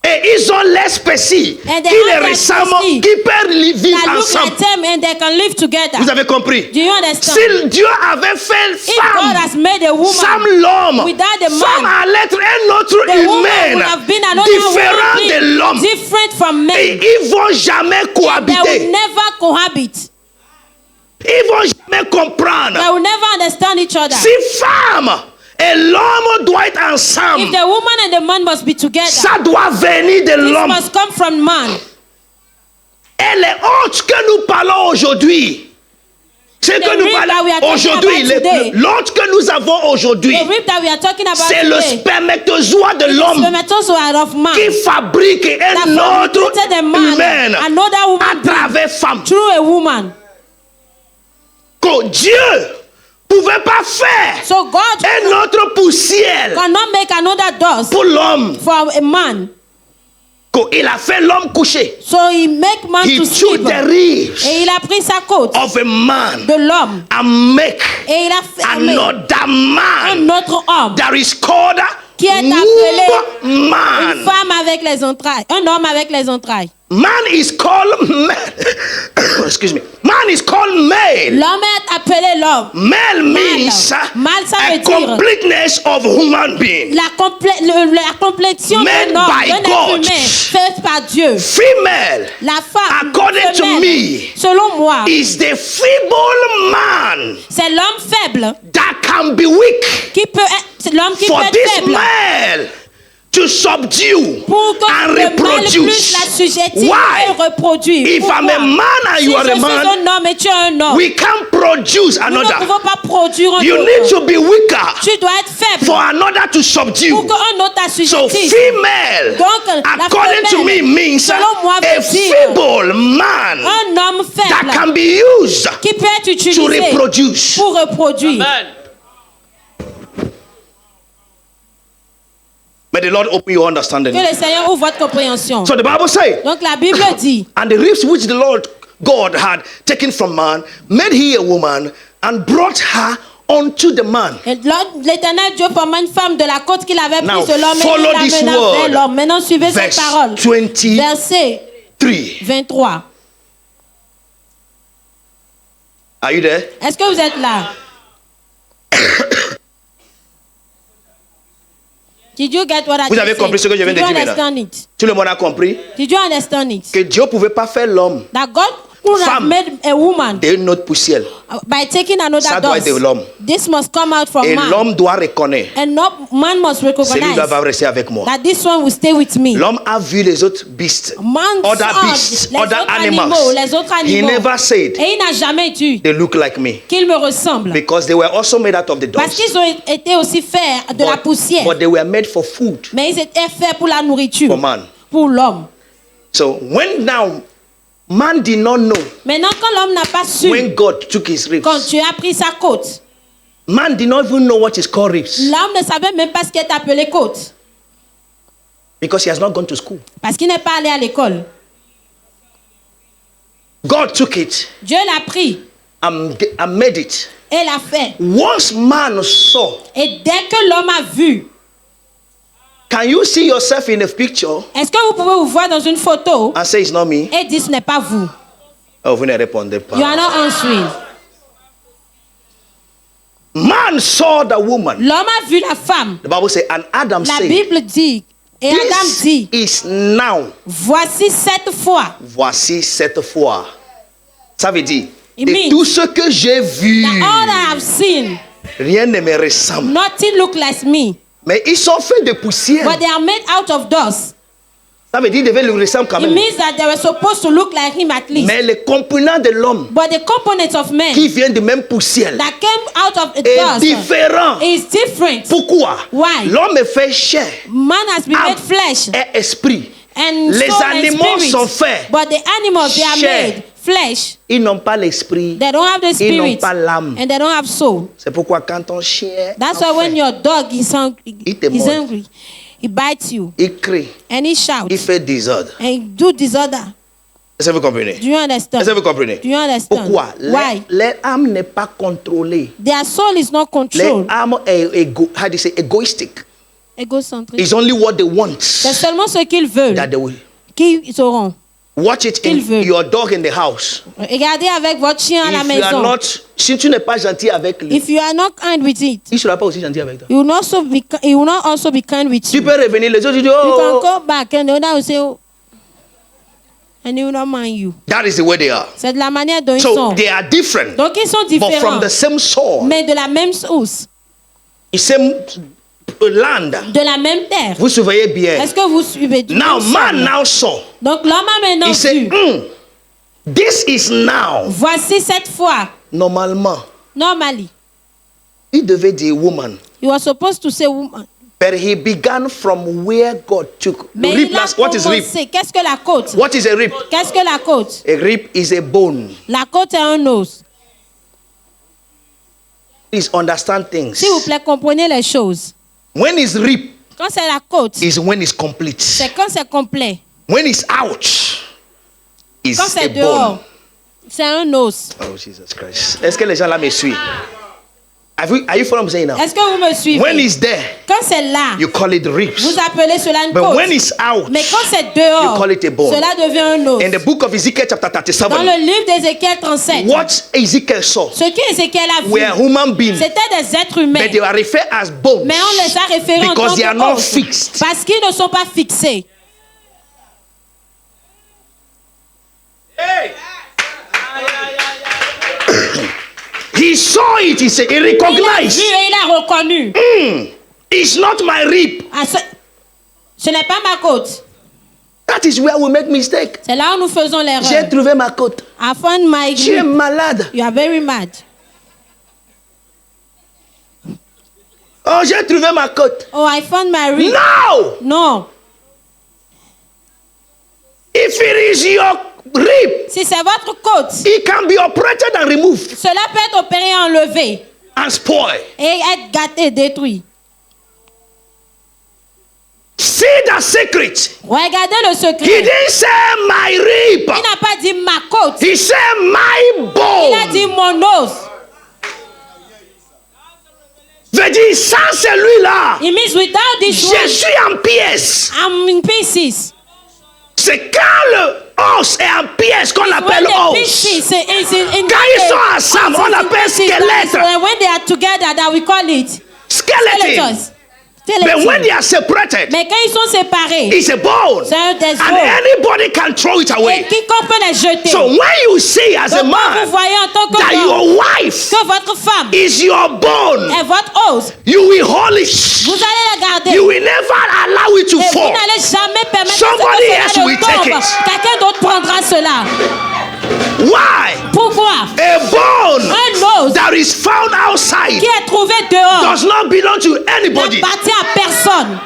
Et ils ont l'espèce And they qui have les that ressemble, species qui peuvent vivre That look ensemble. like them and they can live together. Vous avez compris? Do you understand? Si Dieu avait fait If God has femme, made a woman, femme l'homme, without the man, femme allait être un autre the woman humain would have been another différent human de being, l'homme. different from men. Et ils vont jamais They will cohabiter. never cohabit. Ils vont jamais comprendre. They will never understand each other. Si femme et l'homme doivent être If ensemble, the woman and the man must be together, ça doit venir de this l'homme. must come from man. Et les autres que nous parlons aujourd'hui, ce que nous rib that we parlons are talking aujourd'hui, about today, l'autre que nous avons aujourd'hui, The rib that we are talking about c'est le today, spermatozoa de is the l'homme spermatozoa of man qui fabrique that un autre fabricated a man, humain another à woman being, travers femme. through a woman. Que Dieu pouvait pas faire So God un autre poussière cannot make another dust pour l'homme. for a man. Il a fait l'homme coucher. So he make man He to took sleep. the ribs Et il a pris sa côte of a man de l'homme. and make Et il a fermé another man un autre homme that is called qui est appelé une man. femme avec les entrailles. Un homme avec les entrailles. Man is called excuse me. Man is called male. L'homme est appelé l'homme. Male means Mâle, ça a veut dire completeness of human being. la complétion Made d'un homme, by d'un être God. humain, fait par Dieu. Female, La femme, according to femelle, me, selon moi, is the feeble man c'est l'homme faible that can be weak qui peut être, c'est l'homme qui for peut être this faible male to subdue pour que and le mâle puisse reproduce. la sujetir Why? et reproduire. If Pourquoi? I'm a man and Si you are je a suis man, un homme et tu es un homme, we can't produce nous ne another. pouvons pas produire un You autre. need to be weaker Tu dois être faible for another to subdue. pour qu'un autre So t'assujettisse. female, Donc, la according to me, femelle, means selon moi, a veut dire feeble man un homme that faible can be used qui peut être to utilisé reproduce. pour reproduire. May the Lord open your understanding. Que le Seigneur ouvre votre compréhension. So the Bible says, Donc la Bible dit, and the ribs which the Lord God had taken from man, made he a woman, and brought her unto the man. et l'Éternel Dieu forma une femme de la côte qu'il avait Now, prise de l'homme et follow il this l'amena word. vers l'homme. Maintenant suivez cette Verse parole. 23. Verset 23. Are you there? Est-ce que vous êtes là? Did you get what I Vous just avez said? compris ce que je viens Did de you dire understand it? Tout le monde a compris Did you understand it? que Dieu ne pouvait pas faire l'homme That God could have Femme. made a woman d'une autre poussière. by taking another Ça doit dust. être de l'homme. This must come out from Et man. l'homme doit reconnaître. And no man must Celui recognize doit rester avec moi. that this one will stay with me. L'homme a vu les autres beasts, Man other saw beasts, les other autres animals. animaux, les autres He animaux. never said Et il n'a jamais dit they look like me qu'ils me ressemblent. because they were also made out of the Parce dust. qu'ils ont été aussi faits de la poussière. But they were made for food Mais ils étaient faits pour la nourriture. for man. Pour l'homme. So when now man did not know Maintenant, quand l'homme n'a pas su, when God took his ribs, quand Dieu a pris sa côte, man did not even know what is called ribs l'homme ne savait même pas ce qui est appelé côte. because he has not gone to school. Parce qu'il n'est pas allé à l'école. God took it Dieu l'a pris and made it Et l'a fait. Once man saw, Et dès que l'homme a vu, can you see yourself in a picture est-ce que vous pouvez vous voir dans une photo and say it's not me? et dire ce n'est pas vous? Oh, vous ne répondez pas. You are not answering. Man saw the woman. L'homme a vu la femme. The Bible says, and Adam La said, Bible dit, et Adam this dit, is now. voici cette fois. Voici cette fois. Ça veut dire, It de means tout ce que j'ai vu, That all I have seen, rien ne me ressemble. nothing look like me. Mais ils sont faits de poussière. But they are made out of dust. Ça veut dire qu'ils devaient lui ressembler quand It même. means that they were supposed to look like him at least. Mais les components de l'homme But the components of man qui viennent de même poussière that came out of the est dust différent. is different. Pourquoi? Why? L'homme est fait chair, Man has been âme made flesh et esprit. and Les soul and animaux spirit. sont faits But the animals, they are chair. made flesh. Ils n'ont pas l'esprit. They don't have the Ils n'ont spirit pas l'âme. and they don't have soul. C'est pourquoi quand ton chien That's en why when fait, your dog is hungry, te is mord. angry, he bites you il crie, and he shouts il fait désordre. and he do disorder. Est-ce que vous comprenez? Do you understand? Est-ce que vous comprenez? Do you understand? Pourquoi? Why? L'âme n'est pas contrôlée. Their soul is not controlled. L'âme est how do you say, égoïstique. Égocentrique. It's only what they want C'est seulement ce qu'ils veulent that they will. qu'ils auront. Watch it in Qu'ils veulent. your dog in the house. Regardez avec votre chien à la If you are maison. not, si tu n'es pas gentil avec lui, If you are not kind with it, il ne sera pas aussi gentil avec toi. he will not also be kind with Tu you. peux revenir, les autres disent, You can oh, go back and the other will say, oh, and he will not mind you. that is the way they are. C'est de la manière dont ils So sont. they are different, Donc ils sont but from différents, the same soil, mais de la même source, the same land. de la même terre. Vous surveillez bien. Est-ce que vous suivez du Now, même man sol? now saw. Donc l'homme a maintenant He said, vu. this is now. Voici cette fois. Normalement, Normally, il devait dire woman. you are supposed to say woman. But he began from where God took. Mais Rib, il a what is rib? commencé. Qu'est-ce que la côte? What is a rib? Qu'est-ce que la côte? A rib is a bone. La côte est un os. Please understand things. S'il vous plaît, comprenez les choses. When it's rib, Quand c'est la côte, is when it's complete. c'est quand c'est complet. When it's out, is Quand a c'est bone. dehors, c'est un os. Oh, Jesus Christ. Est-ce que les gens là me suivent? Are you following what I'm saying now? Est-ce que vous me suivez? When it's there, Quand c'est là, you call it ribs. vous appelez cela une But côte. when it's out, Mais quand c'est dehors, you call it a bone. cela devient un os. in the book of Ezekiel chapter Dans 37, le livre d'Ézéchiel 37, what Ezekiel saw ce qu'Ézéchiel a vu, were human beings, c'était des êtres humains. but they are referred as bones Mais on les a référés en because tant they are not que os, fixed. parce qu'ils ne sont pas fixés. He saw it, he said, he Il a vu recognized. et il a reconnu. It's not my rib. Ah, ce n'est pas ma côte. That is where we make mistake. C'est là où nous faisons J'ai l'erreur. trouvé ma côte. I found my Tu es grip. malade. You are very mad. Oh, j'ai trouvé ma côte. Oh, I found my ring. No! Non. If it is your rib, Si c'est votre côte, it can be operated and removed cela peut être opéré, enlevé and spoiled. et être gâté, détruit. See the secret. Regardez le He secret. didn't say my rib. Il n'a pas dit ma côte. He said my Il a bone. dit mon os. Veut dire, sans celui-là, It means without this je one, suis en pièces. I'm in pieces. C'est quand le os est en pièces qu'on When appelle the os. pieces is in Quand ils sont ensemble, on appelle squelette. When they are together, that we call it Skeleton. skeletons. But when they are separated, Mais quand ils sont séparés, it's a bone. c'est un des And os. anybody can throw it Et away. quiconque peut les jeter. So when you see as a Donc, quand vous man voyez en tant que that homme your wife que votre femme is your bone, est votre os, you will hold it. vous allez la garder. You will never allow it to Et vous fall. n'allez jamais permettre Somebody que else cela will ne take tombe. it. Quelqu'un d'autre prendra cela. Why? Pourquoi? A bone Un os that is found outside qui est trouvé dehors does not belong to anybody. n'appartient à personne.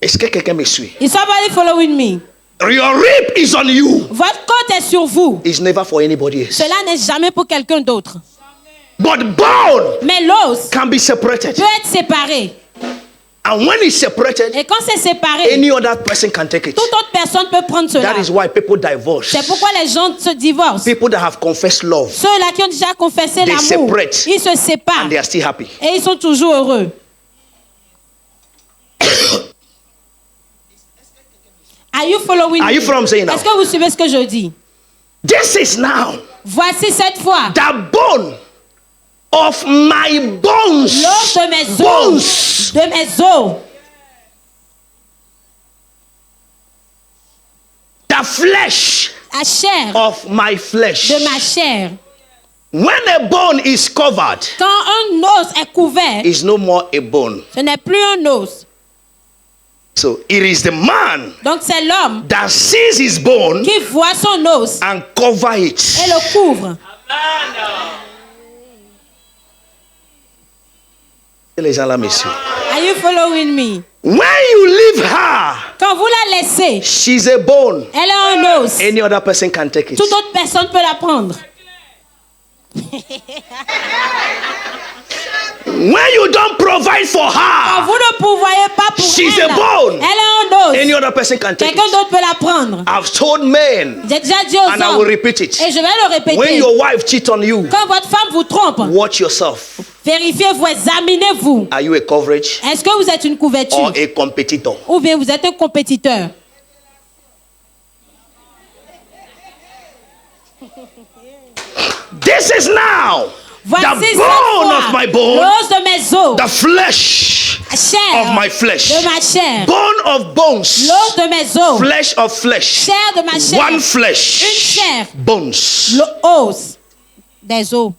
Est-ce que quelqu'un me suit? Is somebody following me? Your rib is on you. Votre côte est sur vous. It's never for anybody else. Cela n'est jamais pour quelqu'un d'autre. But bone Mais l'os can be separated. peut être séparé. And when it's separated, Et quand c'est séparé, any other person can take it. toute autre personne peut prendre cela. That is why people divorce. C'est pourquoi les gens se divorcent. People that have confessed love, Ceux-là qui ont déjà confessé they l'amour, separate. ils se séparent and they are still happy. et ils sont toujours heureux. Are you following Are you me? following what I'm saying now? Est-ce que vous suivez ce que je dis? This is now Voici cette fois the bone of my bones. l'os de mes os, Bones. de mes os, The flesh la chair of my flesh. de ma chair. When a bone is covered, Quand un os est couvert, it's no more a bone. ce n'est plus un os. So it is the man Donc c'est l'homme that sees his bone qui voit son os and cover it. et le couvre. Les gens là, messieurs. Are you following me? When you leave her, Quand vous la laissez, she's a bone. elle est un os. Any other person can take it. Toute autre personne peut la prendre. When you don't provide for Quand her, vous ne pourvoyez pas pour she's elle, a bone. elle est un os. any other person can take Quelqu'un it. d'autre peut la prendre. I've told men, J'ai déjà dit aux and I will hommes, repeat it. et je vais le répéter. When your wife cheats on you, Quand votre femme vous trompe, watch yourself. vérifiez-vous, examinez-vous. Are you a coverage Est-ce que vous êtes une couverture or a competitor? ou bien vous êtes un compétiteur? This is now Voici the cette bone fois of my bone, l'os de mes os, the flesh la chair of my flesh, de ma chair, bone of bones, l'os de mes os, flesh of flesh, chair de ma chair, one flesh, une chair, bones. le os des os.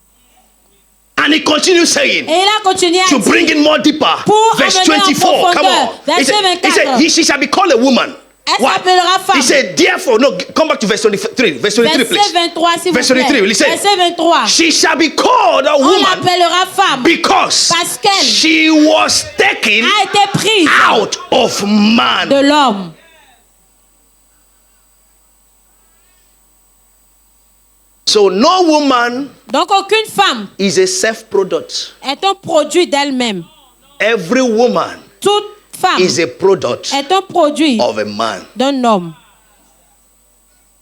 And he continues saying, Et il a continué à to dire, bring it more deeper. Pour Verse emmener en 24. Come profondeur. on. He Verset said, 24. she shall be called a woman. elle Why? s'appellera femme. He said, therefore, no, come back to verse 23. Verse 23, Verset please. 23, s'il vous Verse plaît. 23, listen. Verset 23. She shall be called a On woman l'appellera femme because parce qu'elle she was taken a été prise out of man. de l'homme. So no woman Donc aucune femme is a self-product. est un produit d'elle-même. Every woman Toute femme is a product est un produit of a man. d'un homme.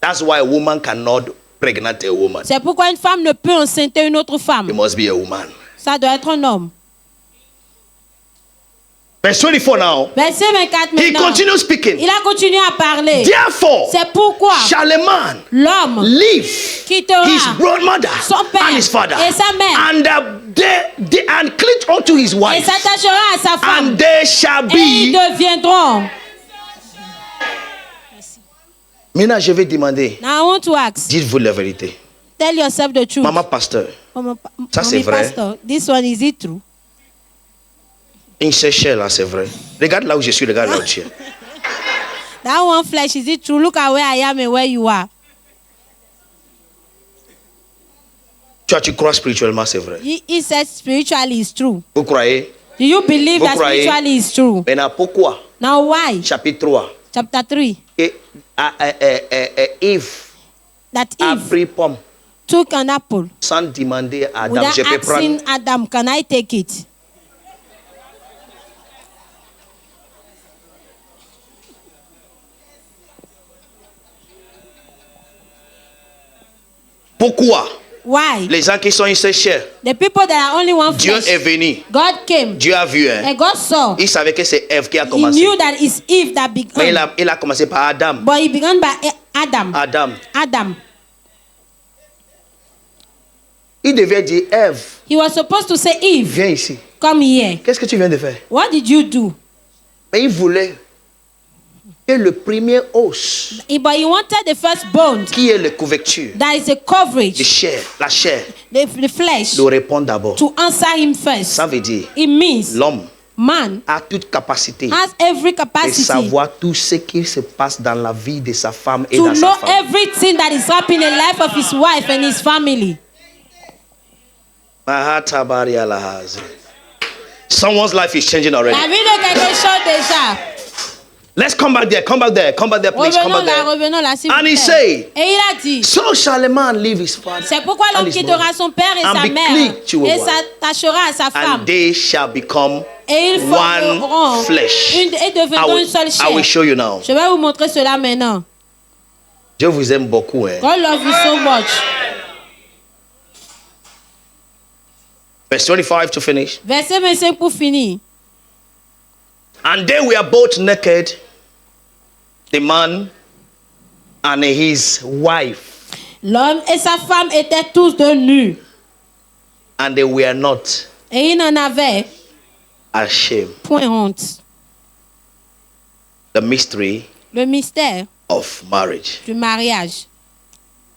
That's why a woman cannot pregnant a woman. C'est pourquoi une femme ne peut enceinter une autre It femme. must be a woman. Ça doit être un homme. Verse 24 now. Verset 24 He maintenant. continues speaking. Il a continué à parler. Therefore, C'est pourquoi shall a man l'homme leave quittera his grandmother son père and his father et sa mère and and cling unto his et wife, s'attachera à sa femme. and they shall Et ils be. deviendront. Maintenant, je vais demander, Now I want to ask. dites-vous la vérité. Tell yourself the truth. Maman pasteur, Ça, c'est Mommy vrai. pastor, this one is it true? une séchelle là, c'est vrai. Regarde là où je suis, regarde là où tu es. That one flesh, is it true? Look at where I am and where you are. Toi, tu crois spirituellement, c'est vrai. He said spiritually is true. Vous croyez? Do you believe Vous that croyez? spiritually is true? Maintenant, pourquoi? Now why? Chapitre 3. Chapter 3. Et, Eve That a Eve pris pomme took an apple sans demander à Adam. without Je peux prendre. asking Adam, can I take it? Pourquoi? Why? Les gens qui sont inséchés, The people that are only one Dieu flesh. est venu. God came Dieu a vu. Hein? and God saw. Il savait que c'est Ève qui a He commencé. knew that it's Eve that Mais began. il a commencé par Adam. But he began by Adam. Adam. Adam. Il devait dire, Ève, He was supposed to say, Eve, viens ici. come here. Qu'est-ce que tu viens de faire? What did you do? Mais il voulait que le premier os, But he wanted the first bone, qui est la couverture, that is a de coverage, chair, la chair, the flesh, de répondre d'abord. to answer him first. Ça veut dire, It means l'homme man a toute capacité has every de capacity savoir tout ce qui se passe dans la vie de sa femme et to dans sa know femme. everything that is happening in the life of his wife and his family. Someone's life is changing already. La vie de quelque chose déjà. Let's come back there, come back there, come back there, please, come back there. Revenons là, s'il vous And he plaît. said, Et il a dit, so shall a man leave his father c'est pourquoi and l'homme his quittera mother, son père et and sa be mère cleaved to a et wife, s'attachera à sa femme. and they shall become Et ils formeront one flesh. et deviendront une seule I will chair. show you now. Je vais vous montrer cela maintenant. Je vous aime beaucoup. God love you so much. Verse 25 to finish. Verset 25 pour finir. And they were both naked, the man and his wife, L'homme et sa femme étaient tous de nus. and they were not Et ils n'en avaient ashamed. point honte. The mystery Le mystère of marriage. du mariage.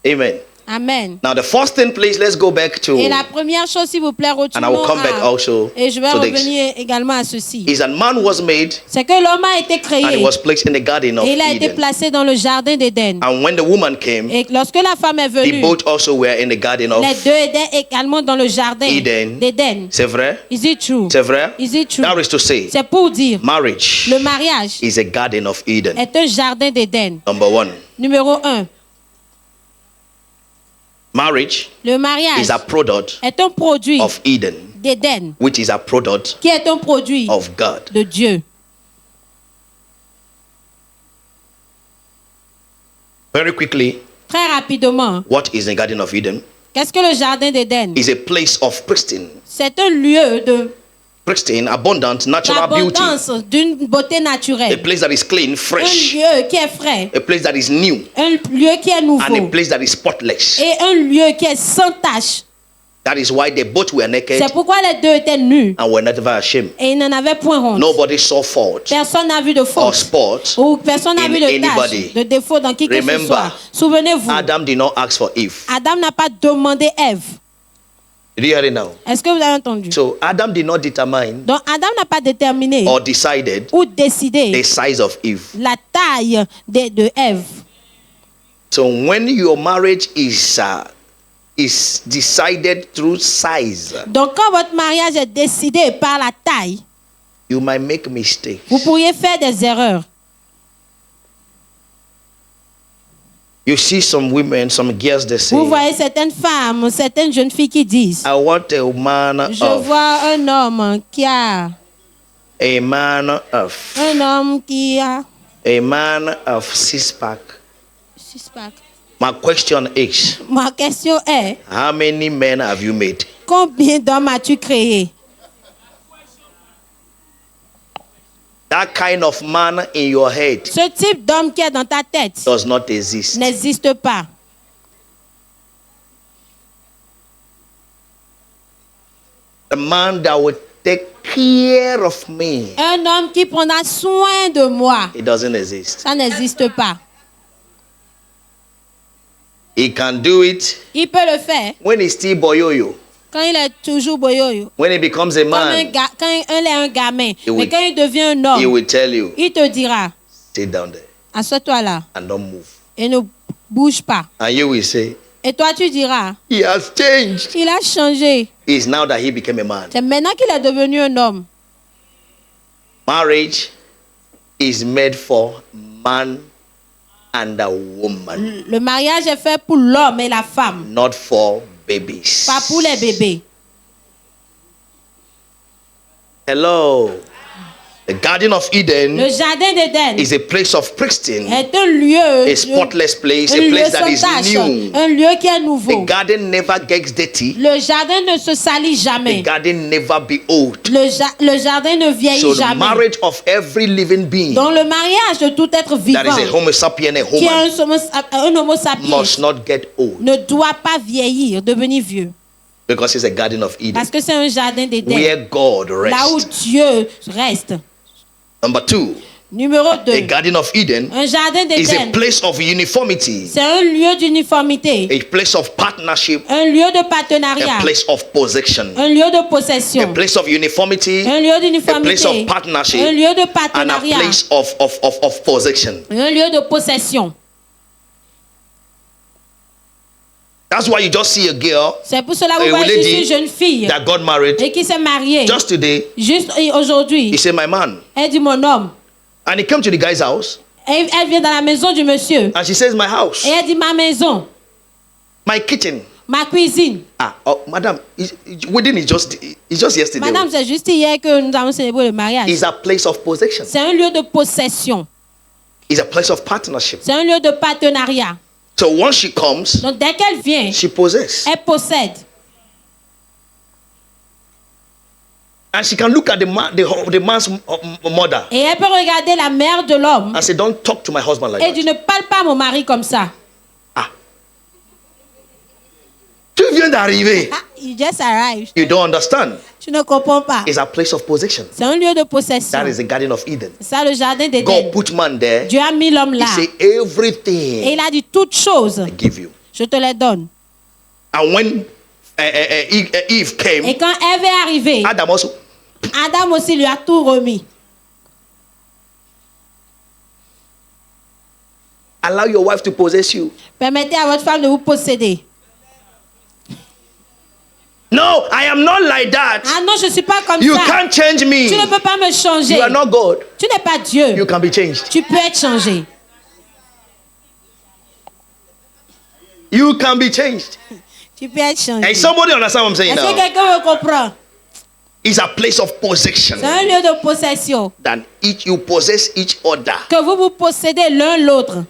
Amen. Amen. Now the first thing, please, let's go back to, Et la première chose, s'il vous plaît, and I will retournons come back also et je vais to this, revenir également à ceci. is that man was made C'est que l'homme a été and he créé was placed in the garden of et il a été Eden. placé dans le jardin d'Éden. And when the woman came, Et lorsque la femme est they venue, both also were in the garden of les deux étaient également dans le jardin Eden. d'Éden. C'est vrai? Is it true? C'est vrai? Is it true? That is to say, C'est pour dire, marriage le mariage is a garden of Eden. est un jardin d'Éden. Number one, Numéro 1, marriage le mariage is a product est un produit of Eden, d'Éden, which is a product qui est un produit of God. de Dieu. Very quickly, Très rapidement, what is the garden of Eden? qu'est-ce que le jardin d'Éden? Is a place of pristine, C'est un lieu de abundant, natural beauty. l'abondance d'une beauté A naturelle. place that is clean, Un fresh. lieu qui est frais, A place that is new. un lieu qui est And a nouveau place that is spotless. et un lieu qui est sans tache. That is why they both were naked C'est pourquoi les deux étaient nus and were never ashamed. et ils n'en avaient point honte. Nobody saw fault Personne n'a vu de or faute spot. ou personne n'a in vu de anybody. tâche, de défaut dans qui que ce Remember, soit. Souvenez-vous, Adam did not ask for Eve. Adam n'a pas demandé Ève. Did you hear it now? Est-ce que vous avez entendu? So Adam did not determine Donc Adam n'a pas déterminé or decided ou décidé the size of Eve. la taille de Ève. So when your marriage is decided through size, Donc quand votre mariage est décidé par la taille, you might make mistakes. vous pourriez faire des erreurs. You see some women, some girls, they say, Vous voyez certaines femmes, certaines jeunes filles qui disent, I want a man je of, vois un homme qui a, a man of, un homme qui a, a man of six-pack. six-pack. My question is, Ma question est, how many men have you made? combien d'hommes as-tu créé? That kind of man in your head Ce type d'homme qui est dans ta tête does not exist. n'existe pas. The man that will take care of me, Un homme qui prendra soin de moi, it doesn't exist. ça n'existe pas. He can do it Il peut le faire when he's still boyoyo. quand il est toujours boyoyo. When he becomes a Comme man, quand il est un gamin. will- Mais quand il devient un he homme, will tell you, il te dira, sit down there assois-toi là and don't move. et ne bouge pas. And you will say, Et toi, tu diras, he has changed. il a changé. It's now that he became a man. C'est maintenant qu'il est devenu un homme. Marriage is made for man and a woman, Le mariage est fait pour l'homme et la femme, not for babies. pas pour les bébés. Hello. The Garden of Eden Le jardin d'Éden is a place of pristine, est un lieu, a spotless place, un a lieu place that sans is tache, new. un lieu qui est The nouveau. garden never gets dirty. Le jardin ne se salit The jamais. garden never be old. Le jardin ne vieillit So the jamais. marriage of every living being Donc le mariage de tout être that vivant is a homo sapien, a qui est woman, un homo sapiens must not get old ne doit pas vieillir, devenir vieux. because it's a garden of Eden Parce que c'est un jardin d'Éden. where God Là où rests. Dieu reste. Number two, Numéro a 2. garden of Eden Un jardin is a d'Éden. place of uniformity, C'est un lieu d'uniformité. a place of partnership, Un lieu de a partenariat. place of possession, Un lieu de a possession. place of uniformity, Un lieu a place d'uniformité. of partnership, Un lieu de and a partenariat. place of possession. Un lieu de possession. That's why you just see a girl C'est pour cela que A vous voyez lady ici une jeune fille that got married et qui s'est mariée. just today. Juste aujourd'hui. He said, my man, Elle dit mon homme. And he came to the guy's house. Et elle vient dans la maison du monsieur. And she says, my house, Et elle dit, ma maison, my kitchen. ma cuisine. Ah, oh, madam, wedding is just yesterday. Madame, c'est juste hier que nous avons célébré le mariage. It's a place of possession. C'est un lieu de possession. It's a place of partnership. C'est un lieu de partenariat. So once she comes, Donc dès qu'elle vient, she possesses. elle possède. And she can look at the man's mother Et elle peut regarder la mère de l'homme and say, don't talk to my husband like et dit, that. ne parle pas à mon mari comme ça. Ah. Tu viens d'arriver. Ah, you just arrived. You don't understand. Tu ne comprends pas. It's a place of possession. C'est un lieu de possession. That is the Garden of Eden. C'est ça le jardin d'Éden. God put man there. Dieu a mis l'homme He là. said, Et everything il a dit toutes choses, I give you. je te les donne. And when Eve came, Et quand Ève est arrivée, Adam also. Adam aussi lui a tout remis. Allow your wife to possess you. Permettez à votre femme de vous posséder. No, I am not like that. Ah non, je ne suis pas comme You ça. can't change me. Tu ne peux pas me changer. You are not God. Tu n'es pas Dieu. You can be changed. Tu peux être changé. You can be changed. Tu peux être changé. And somebody understand what I'm saying Est-ce que now? quelqu'un me comprend? It's a place of possession. C'est un lieu de possession. That you possess each other. Que vous vous possédez l'un l'autre.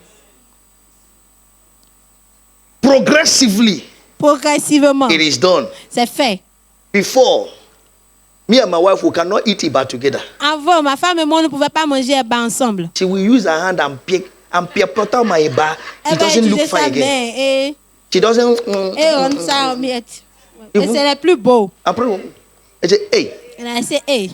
Progressively, Progressivement. it is done. C'est fait. Before, me and my wife, we cannot eat Eba together. Avant, ma femme et moi ne pouvions pas manger Eba ensemble. She will use her hand and pick out my Eba. Elle It va doesn't look utiliser fine sa again. main et She doesn't. rendre ça en miettes. Et Et vous? c'est le plus beau. Après, I say, hey, Elle a dit, hey,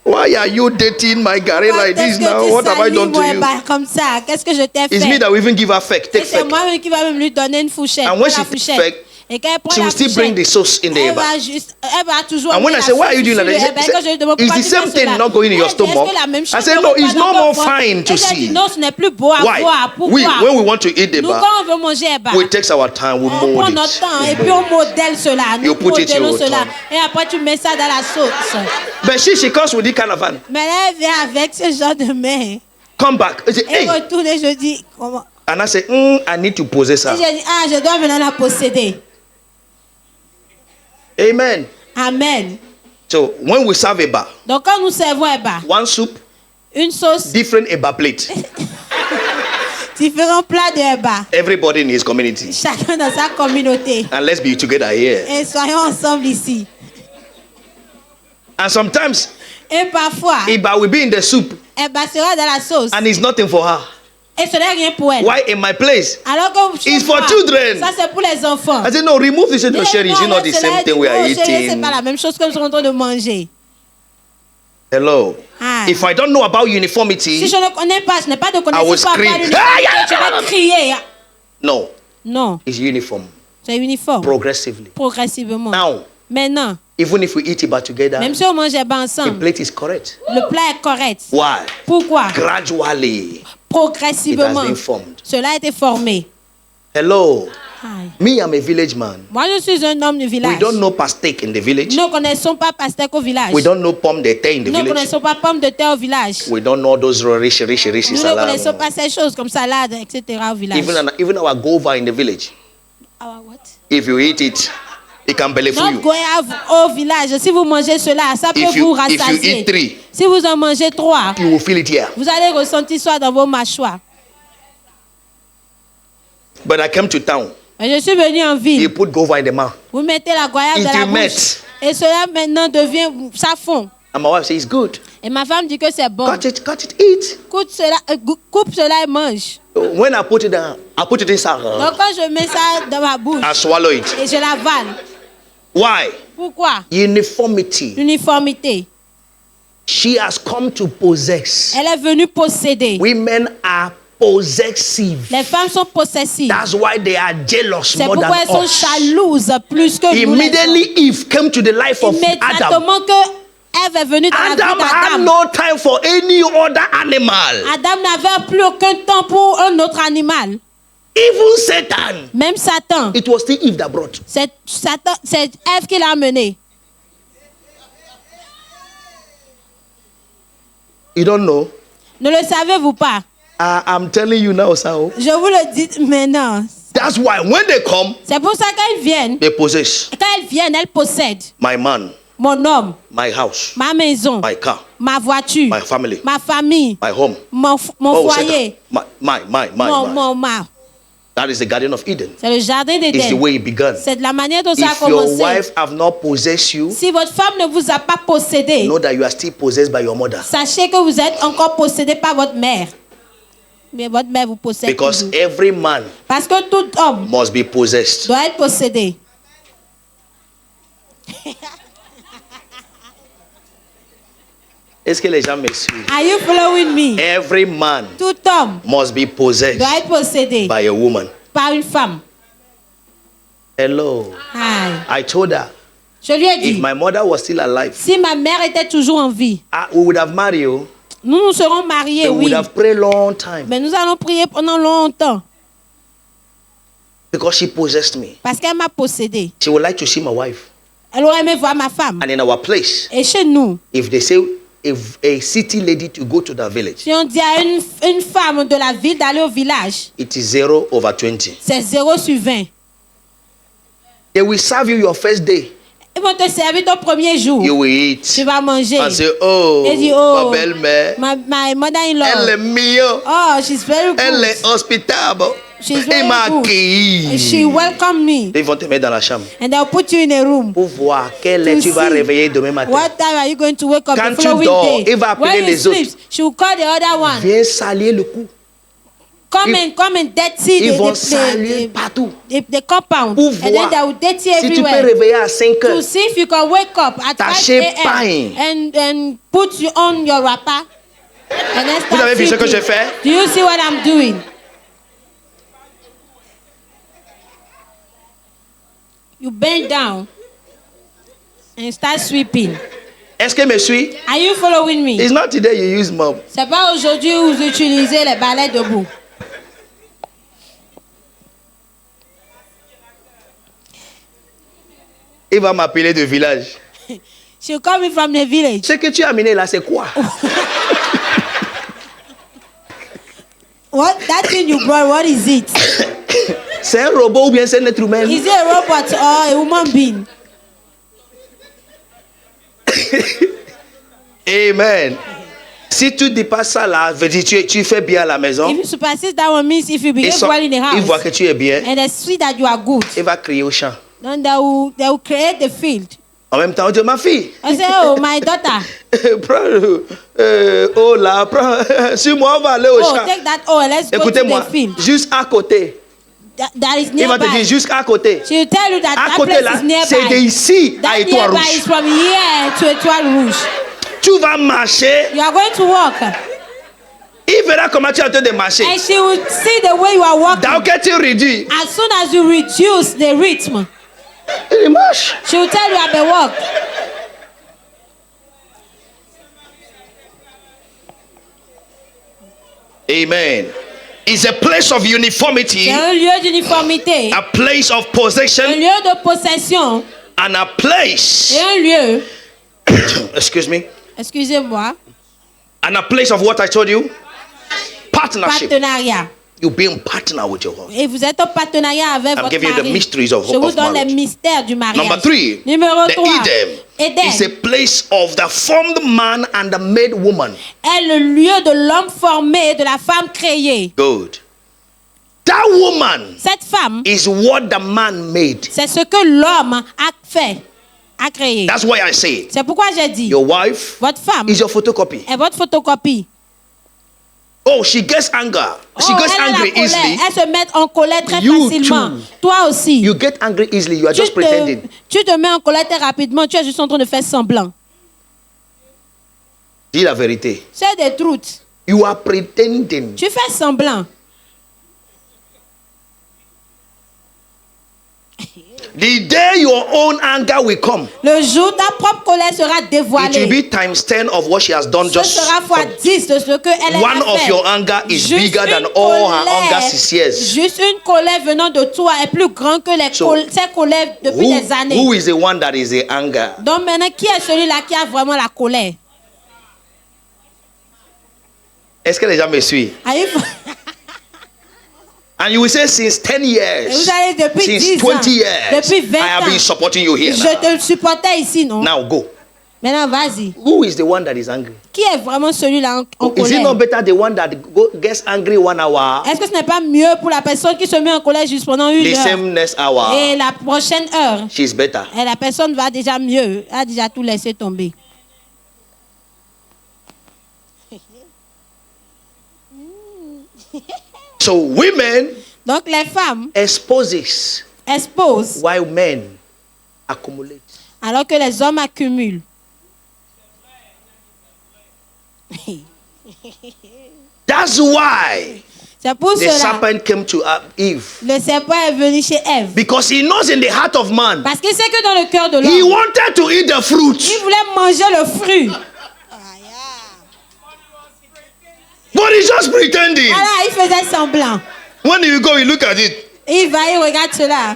why are you dating my Gary like this now? What have I done to you? Comme ça, qu'est-ce que je t'ai It's me fait? that will even give her feck. Et Take c'est feck. moi-même qui va même lui donner une fourchette. And when Prends la she takes fourchette. feck, Et quand elle prend she la will still bring the fourchette, sauce in the elle Eba. va toujours And when amener I la say, why are you sauce doing sur like le that? Eba. Et quand je lui demande It's pourquoi the tu same fais thing cela, not going in your elle dit, est-ce stomach. que la même I chose say, ne no, va it's pas no dans more ton ventre? fine to Et j'ai dit, see. non, ce n'est plus beau à Why? voir. Pourquoi? When we want to eat Nous, Eba, quand on veut manger Eba, we take our time, we on prend mold notre it. temps et puis on modèle cela. Nous You put it in modélons your cela. tongue. Et après, tu mets ça dans la sauce. But she comes with this kind of hand. Mais là, elle vient avec ce genre de main. Come back. I say, Et hey. retourne et je dis, comment? And I say, I need to possess Et her. j'ai dit, ah, je dois venir la posséder. Amen. Amen. So when we serve Eba, Donc, quand nous servons Eba, one soup, une sauce, different Eba plate. différents plats de Eba, Everybody in his community. chacun dans sa communauté. And let's be together here. Et soyons ensemble ici. And sometimes Et parfois, Eba will be in the soup Eba sera dans la sauce. and it's nothing for her. Et ce n'est rien pour elle. Why in my place? Alors que chez It's for moi, children. ça c'est pour les enfants. I say, no, remove this. No, Et Sherry, non, it's not là, the cela same dit, thing we are non, chérie, c'est eating. pas la même chose que nous sommes en train de manger. Hello. Ah. If I don't know about Si uniformity, je ne connais pas, je n'ai pas de I will connaissance par rapport à scream. l'uniformité, je vais crier. no, Non, it's uniform c'est uniforme. progressively. Progressivement. Now, Maintenant, even if we eat Eba together, même si on mange Eba the ensemble, plate is correct. le plat est correct. Why? Pourquoi? Gradually, it has Progressivement, been formed. cela a été formé. Hello. Aïe. Me, I'm a village man. Moi, je suis un homme du We village. don't know pastèque in the village. Nous ne connaissons pas pastèque au village. We don't know pomme de terre in the Nous ne village. connaissons pas pomme de terre au village. We don't know those rich Nous ne salad. connaissons pas ces choses comme salade, etc. au village. Even our guava in the village. Our what? If you eat it, it can belly for Notre you. goyave au village, si vous mangez cela, ça peut If vous you rassasier. eat 3, Si vous en mangez 3, you will feel it here. vous allez ressentir ça dans vos mâchoires. But I came to town. Et je suis venu en You ville. put guava in the mouth. Vous mettez la goyave It dans la met. bouche. Et cela maintenant devient, ça fond. And my wife says, it's good. Et ma femme dit que c'est bon. Cut it, eat. Coupe cela et mange. When I put it down, I put it inside. Donc quand je mets ça dans ma bouche I swallow it. et je l'avale. Why? Pourquoi? Uniformity. L'uniformité. She has come to possess. Elle est venue posséder. Women are possessive. Les femmes sont possessives. That's why they are jealous C'est more than pourquoi elles sont us. jalouses plus que nous. les hommes. Immediately Eve came to the life of Adam. Immédiatement que Ève est venue dans la vie Adam had d'Adam. no time for any other animal. Adam n'avait plus aucun temps pour un autre animal. Even Satan. Même Satan. It was still Eve that brought. C'est Ève qui l'a amené. You don't know? Ne le savez-vous pas? I'm telling you now, sir. Je vous le dis maintenant. That's why when they come, C'est pour ça qu'ils viennent. they possess Quand elles viennent, elles possèdent my man, mon homme, my house, ma maison, my car, ma voiture, my family, ma famille, my home. mon Oh, foyer, Satan. My. That is the Garden of Eden. C'est le jardin It's the d'Éden. way it began. C'est de la manière dont ça a If your commencé. wife have not possessed you, Si votre femme ne vous a pas possédé, know that you are still possessed by your mother. sachez que vous êtes encore possédé par votre mère. Mais votre mère vous possède Because toujours. every man Parce que tout homme must be possessed. doit être possédé. Est-ce que les gens me suivent? Are you following me? Every man Tout homme must be possessed doit être possédé by a woman. par une femme. Hello. Aïe. I told her, Je lui ai if dit, my mother was still alive, si ma mère était toujours en vie, we would have married you. nous nous serons mariés, We would oui. have prayed long time. Mais nous allons prier pendant longtemps. Because she possessed me. Parce qu'elle m'a possédé. She would like to see my wife. Elle aurait aimé voir ma femme. And in our place, Et chez nous, if they say if a city lady to go to the village, si on dit à une femme de la ville d'aller au village, it is 0/20. c'est 0/20. They will serve you your first day. Ils vont te servir ton premier jour. You will eat. Tu vas manger. And say, oh, Et dis, ma oh, belle-mère, my mother-in-law. elle est mignonne. Oh, she's very good. Elle est hospitable. She's Elle m'a very good. accueilli. She welcomed me. Ils vont te mettre dans la chambre And they'll put you in a room. pour voir quelle heure To tu vas see réveiller demain matin. What time are you going to wake up Quand the tu following dors, day? il va appeler When you les sleep, autres. she will call the other one. Viens salir le cou. Come and dirty Ils vont the, salir partout. the compound. Pour And then voir they will dirty si tu peux everywhere. réveiller à 5 To heures. see if you can wake up at 5 Tâchez pain. a.m. and put you on your wrapper. And then Vous start avez vu ce que sleeping. je fais? Do you see what I'm doing? You bend down and start sweeping. Est-ce que me suis? Are you following me? It's not today you use mop. C'est pas aujourd'hui où vous utilisez les balais debout. Il va m'appeler de village. She'll call me from the village. Ce que tu as amené là, c'est quoi? What that thing you brought? What is it? C'est un robot ou bien c'est un être humain? Is it a robot or a human being? Amen. Si tu dépasses ça là, veut dire tu fais bien à la maison. If you supersede that one means if you behave well in the Il voit house que tu es bien. and they see that you are good, Il va crier au champ. then they will create the field. En même temps, on dit ma fille. I say, oh my daughter, Prends, oh là, prends. Suis-moi, on va aller au oh champ. take that oil, let's go to Écoutez-moi, the field. juste à côté. That is Il va te dire nearby. juste à côté. She will tell you that À that côté place là, is nearby. c'est d'ici à That Étoile nearby is Rouge. from here to Étoile Rouge. Tu vas marcher. You are going to walk, Il verra comment tu es en train de marcher. and she will see the way you are walking. Donc, que tu réduis, As soon as you reduce the rhythm, il marche. she will tell you I may walk. Amen. It's a place of uniformity, C'est un lieu d'uniformité, a place of un possession, lieu de possession and a place. et un lieu, Excuse me. excusez-moi, And a place of what I told you? Partnership. partenariat. You be in partner with your husband. Et vous êtes en partenariat avec I'm votre giving you the mari. mysteries of Je vous donne marriage. les mystères du mariage. Number 3, Numéro the 3. Eden is a Éden place of the formed man and the made woman. est le lieu de l'homme formé et de la femme créée. Good. That woman Cette femme, is what the man made. c'est ce que l'homme a fait, a créé. That's why I say C'est pourquoi j'ai dit, your wife votre femme is your photocopy. est votre photocopie. Oh, she gets anger. She Oh, gets elle a la angry colère. easily. Elle se met en colère très You facilement. too. Toi aussi. You get angry easily. You are just pretending. Tu te mets en colère très rapidement. Tu es juste en train de faire semblant. Dis la vérité. C'est des trucs. You are pretending. Tu fais semblant. The day your own anger will come, Le jour ta propre colère sera it will dévoilée. be times 10 of what she has done Ce just sera fois 10 de ce qu'elle a one of fait. your anger is Juste bigger than une all her colère- anger 6 years. Juste une colère venant de toi est plus grande que So, ses colères depuis des années. Who is the one that is the anger? Donc maintenant, qui est celui-là qui a vraiment la colère? Est-ce que les gens me suivent? Are you- And you will say, since 10 Et years, vous allez depuis since 10 ans, 20 years, depuis 20 I have been ans, supporting you here. je Now. te supportais ici, non? Now go. Maintenant, vas-y. Who is the one that is angry? Qui est vraiment celui-là en Is it colère? not better the one that gets angry 1 hour, Est-ce que ce n'est pas mieux pour la personne qui se met en colère juste pendant une the heure same next hour, et la prochaine heure, she's better? et la personne va déjà mieux, a déjà tout laissé tomber. So women Donc les femmes exposes exposent while men accumulate. alors que les hommes accumulent. That's why C'est pour the cela serpent came to Eve. le serpent est venu chez Ève. Because he knows in the heart of man, Parce qu'il sait que dans le cœur de he l'homme, wanted to eat the fruit. il voulait manger le fruit. But he's just pretending. Voilà, il faisait semblant. When you go, you look at it. Il va, il regarde cela.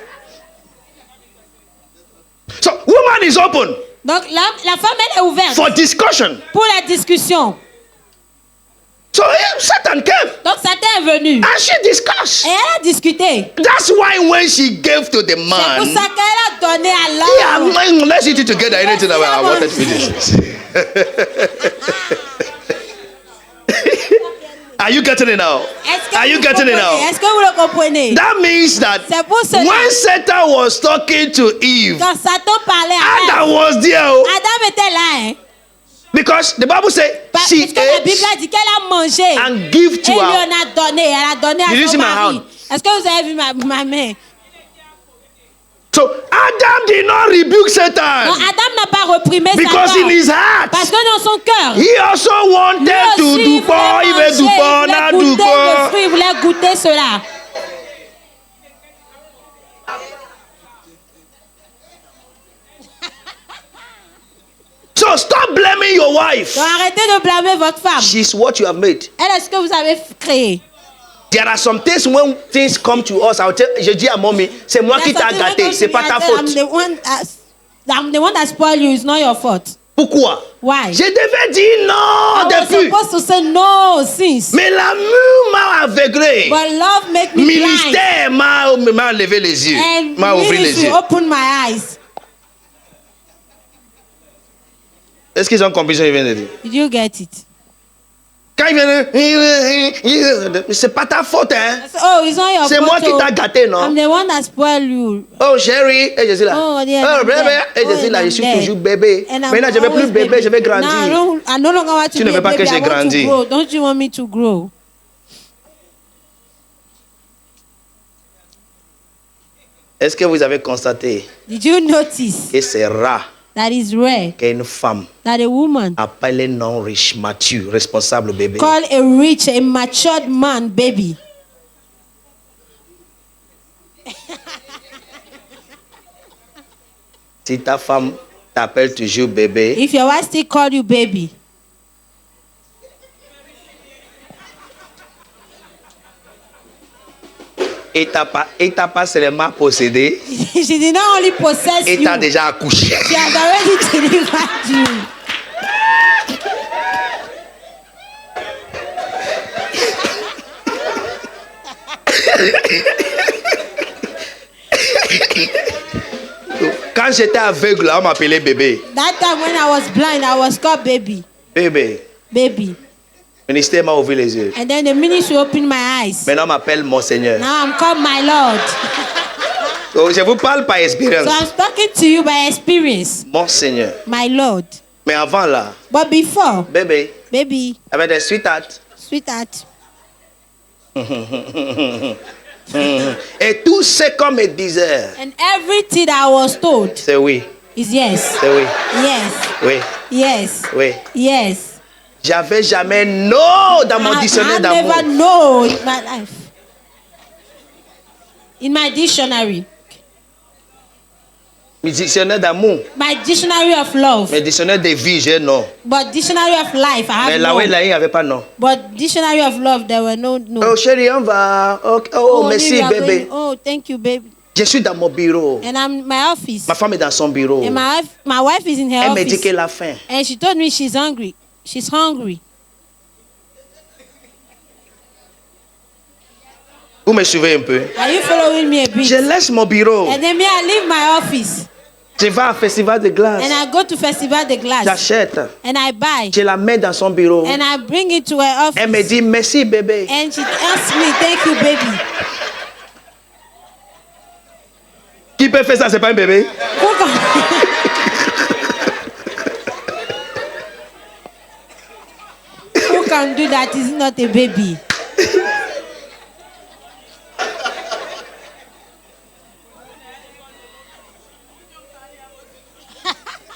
So woman is open Donc la femme, elle est ouverte for discussion. pour la discussion. So Satan came Donc Satan est venu and she discussed. et elle a discuté. That's why when she gave to the C'est pour man, ça qu'elle a donné à yeah, l'homme. man, let's eat it together. Anything that I wanted to eat this. Are you getting it now? Est-ce que Are you vous getting it comprenez? now? Est-ce que vous le comprenez? That means that C'est pour cela. when Satan was talking to Eve, Quand Satan parlait à Adam Ève, was there. Oh, Adam était là. Hein? because the Bible said Parce she que la Bible ate a dit qu'elle a mangé et and give to lui her. en a donné. Elle a donné Did you à see son my mari. hand? Est-ce que vous avez vu ma main? So Adam did not rebuke Non, Satan Adam n'a pas reprimé because Satan. in his heart Parce que dans son cœur, he also lui wanted to aussi, do il voulait poor, manger, even do il poor, not voulait do goûter le poor. fruit, il voulait goûter cela. So stop blaming your wife. Donc arrêtez de blâmer votre femme. She's what you have made. Elle est ce que vous avez créé. There are some things when things come to us, je dis à mommy, c'est moi qui t'a gâté, c'est pas ta faute. I'm the one that spoiled you. It's not your fault. Pourquoi? Why? Je devais dire non I was depuis. supposed to say no since. Mais l'amour m'a aveuglé. But love make me blind. Ministère m'a levé les yeux, And m'a ouvert les ministry yeux. opened my eyes. Est-ce qu'ils ont compris ce que je viens de dire? Did you get it? Quand ils viennent, c'est pas ta faute, hein? Oh, it's not your C'est fault. moi qui t'a gâté, non? I'm the one that spoiled you. Oh chérie, et je suis là. Oh, yeah, Oh I'm bébé, there. et je suis Oh, là, je I'm suis there. toujours bébé. And I'm Maintenant, je ne vais plus always bébé, je vais Now, grandir. I no longer want to Tu ne be veux a pas que baby. j'ai I want grandi. to grow. Don't you want me to grow? Est-ce que vous avez constaté Did you notice que c'est rare that is rare qu'une femme that a woman appelle un non riche, mature, responsable bébé? call a rich, a matured man baby? Si ta femme t'appelle toujours bébé, If your wife still call you baby, et t'a pas seulement possédé, she did not only possess et you, t'a déjà accouché. she has already delivered you. Quand j'étais aveugle, on m'appelait bébé. That time when I was blind, I was called baby, Bébé. baby. Le ministère m'a ouvert les yeux. And then the ministry opened my eyes. Maintenant, on m'appelle mon Seigneur. Now I'm called my Lord. Donc, je vous parle par expérience. So I'm talking to you by experience, Mon Seigneur. my Lord. Mais avant là, But before, bébé, baby, avec des sweethearts. sweetheart, Et tout ce qu'on me disait, and everything I was told c'est oui, is yes, c'est oui, yes, oui, yes, oui. yes. J'avais jamais non dans mon dictionnaire I d'amour. never know in my life. In my dictionary, Mes dictionnaires d'amour, my dictionary of love, mes dictionnaires de vie, j'ai non. but dictionary of life, I Mais have là où il no. n'y avait pas non. But dictionary of love, there were no. Oh chérie, on va. Oh, merci we are bébé. going- oh, thank you, baby. Je suis dans mon bureau. And I'm in my office. Ma femme est dans son bureau. And my wife is in her Elle me dit office. qu'elle a faim. And she told me she's hungry. She's hungry. Vous me suivez un peu? Are you following me a bit? Je laisse mon bureau. And then me, I leave my office. Je vais au festival de glace. And I go to Festival de Glace. J'achète. And I buy. Je la mets dans son bureau. And I bring it to her office. Elle me dit merci bébé. And she asks me, thank you, baby. Qui peut faire ça? C'est pas un bébé. Who can, who can do that? Is not a baby.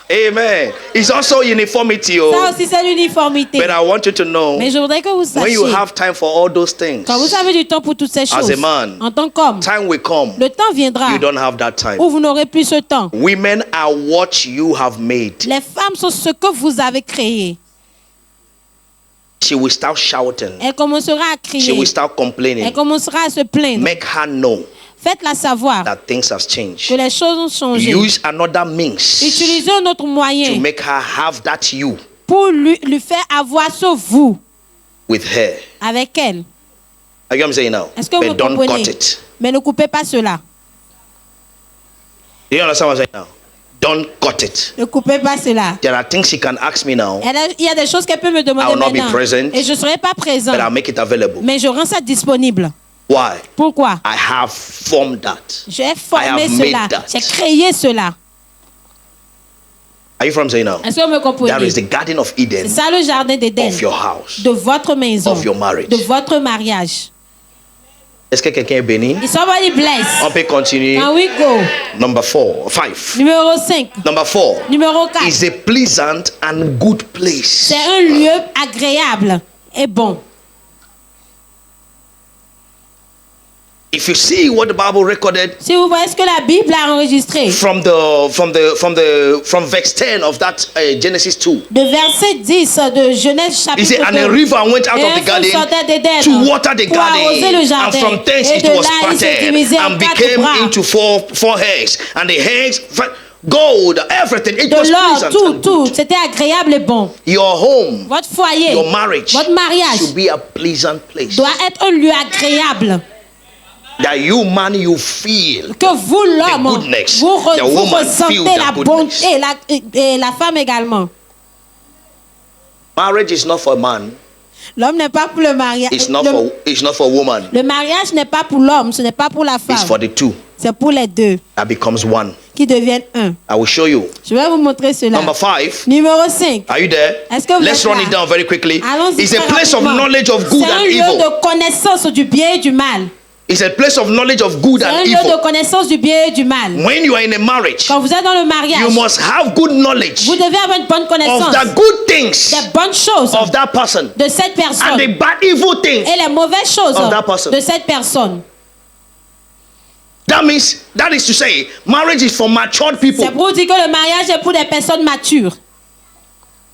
Amen. It's also uniformity. Ça Oh. aussi, c'est l'uniformité. But I want you to know, Mais je voudrais que vous when you sachiez, have time for all those things, quand vous avez du temps pour toutes ces choses, a man, en tant qu'homme, time will come. le temps viendra You don't have that time. où vous n'aurez plus ce temps. Women are what you have made. Les femmes sont ce que vous avez créé. She will start shouting. Elle commencera à She crier. will start Elle complaining. commencera à se plaindre. Make her know Faites-la savoir that things have que changed. les choses ont changé. Use another means Utilisez un autre to moyen make her have that you pour lui faire avoir ce vous with her. avec elle. Are you what I'm saying now? Est-ce que vous But don't comprenez? cut it. Mais ne coupez pas cela. You understand what I'm saying now? Don't cut it. Ne coupez pas cela. There are things she can ask me now, Il y a des choses qu'elle peut me I demander will not be maintenant. present, Et je ne serai pas présent. but I'll make it available. Mais je rends ça disponible. Why? Pourquoi? I have formed that. J'ai I formé have cela. made that. J'ai créé cela. Are you from saying now? Est-ce que vous me That comprenez? is the Garden of C'est Eden ça le jardin d'Éden. of your house, De votre maison. of your marriage. De votre mariage. Est-ce que quelqu'un est béni? Is somebody blessed? On peut continuer. Can we go? Number 5. Numéro 5. Number 4 Numéro 4. is a pleasant and good place. C'est un lieu agréable et bon. If you see what the Bible recorded Si vous voyez ce que la Bible a enregistré, from verse 10 of that Genesis 2, de verset 10 de Genèse he said, chapitre and a 2, river went out et of un the fleuve garden sortait d'Éden to water the pour arroser garden, le and jardin. from thence Et it de was là, il se parted divisait en and 4 became bras. into four heads, and the heads gold, everything. It De was l'or, pleasant tout, and tout. good. C'était agréable et bon. Your home, Votre foyer, your marriage votre mariage should be a pleasant place. doit être un lieu agréable. That you man, you feel Que vous, l'homme, the goodness. vous The woman ressentez feel la the goodness. bonté et la femme également. Marriage is not for a man. L'homme n'est pas pour le mariage. It's not for a woman. Le mariage n'est pas pour l'homme, ce n'est pas pour la It's femme. for the two C'est pour les deux that becomes one. qui deviennent un. I will show you. Je vais vous montrer cela. Number 5. Numéro 5. Are you there? Est-ce que vous Let's êtes run là? it down very quickly. Allons-y It's a très place of rapidement. knowledge of good C'est un and lieu evil. de connaissance du bien et du mal. It's a place of knowledge of good C'est un and lieu de evil. connaissance du bien et du mal. When you are in a marriage, Quand vous êtes dans le mariage, you must have good knowledge vous devez avoir une bonne of connaissance the good things des bonnes choses of that person de cette and personne the bad evil things. et les mauvaises choses of that person. de cette personne. That is to say, marriage is for matured people. C'est pour dire que le mariage est pour des personnes matures.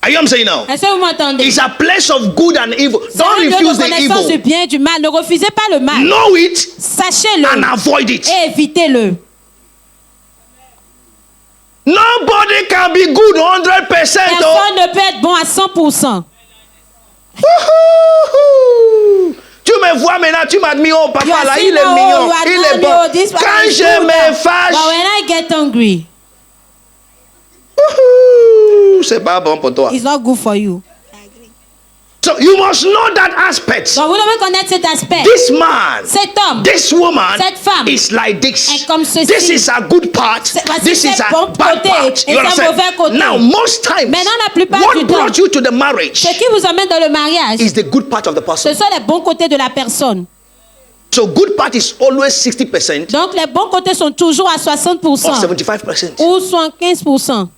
Are you what I'm saying now? Est-ce que vous m'entendez? It's a place of good and evil. C'est Don't un lieu refuse de the connaissance du evil. bien et du mal. Ne refusez pas le mal. Know it Sachez-le and avoid it. et évitez-le. Nobody can be good 100%. Personne ne peut être bon à 100%. Woohoo! Tu me vois maintenant, tu m'admires, oh You papa are là, saying, il est "Oh, mignon, you are il est done, bon. oh, this one Quand is je good, me oh." fâche, But when I get angry, woohoo, c'est pas bon pour toi. it's not good for you. So you must know that aspect. Donc vous devez connaître cet aspect. This man, Cet homme, this woman cette femme is like this. est comme ceci. This is a good part. Voici This is c'est a bon bad côté part. et You c'est understand? mauvais côté. Now, most times, Maintenant, la plupart what du temps, brought you to the marriage ce qui vous amène dans le mariage, is the good part of the person. ce sont les bons côtés de la personne. So good part is always 60% Donc les bons côtés sont toujours à 60% or 75%. ou 75%.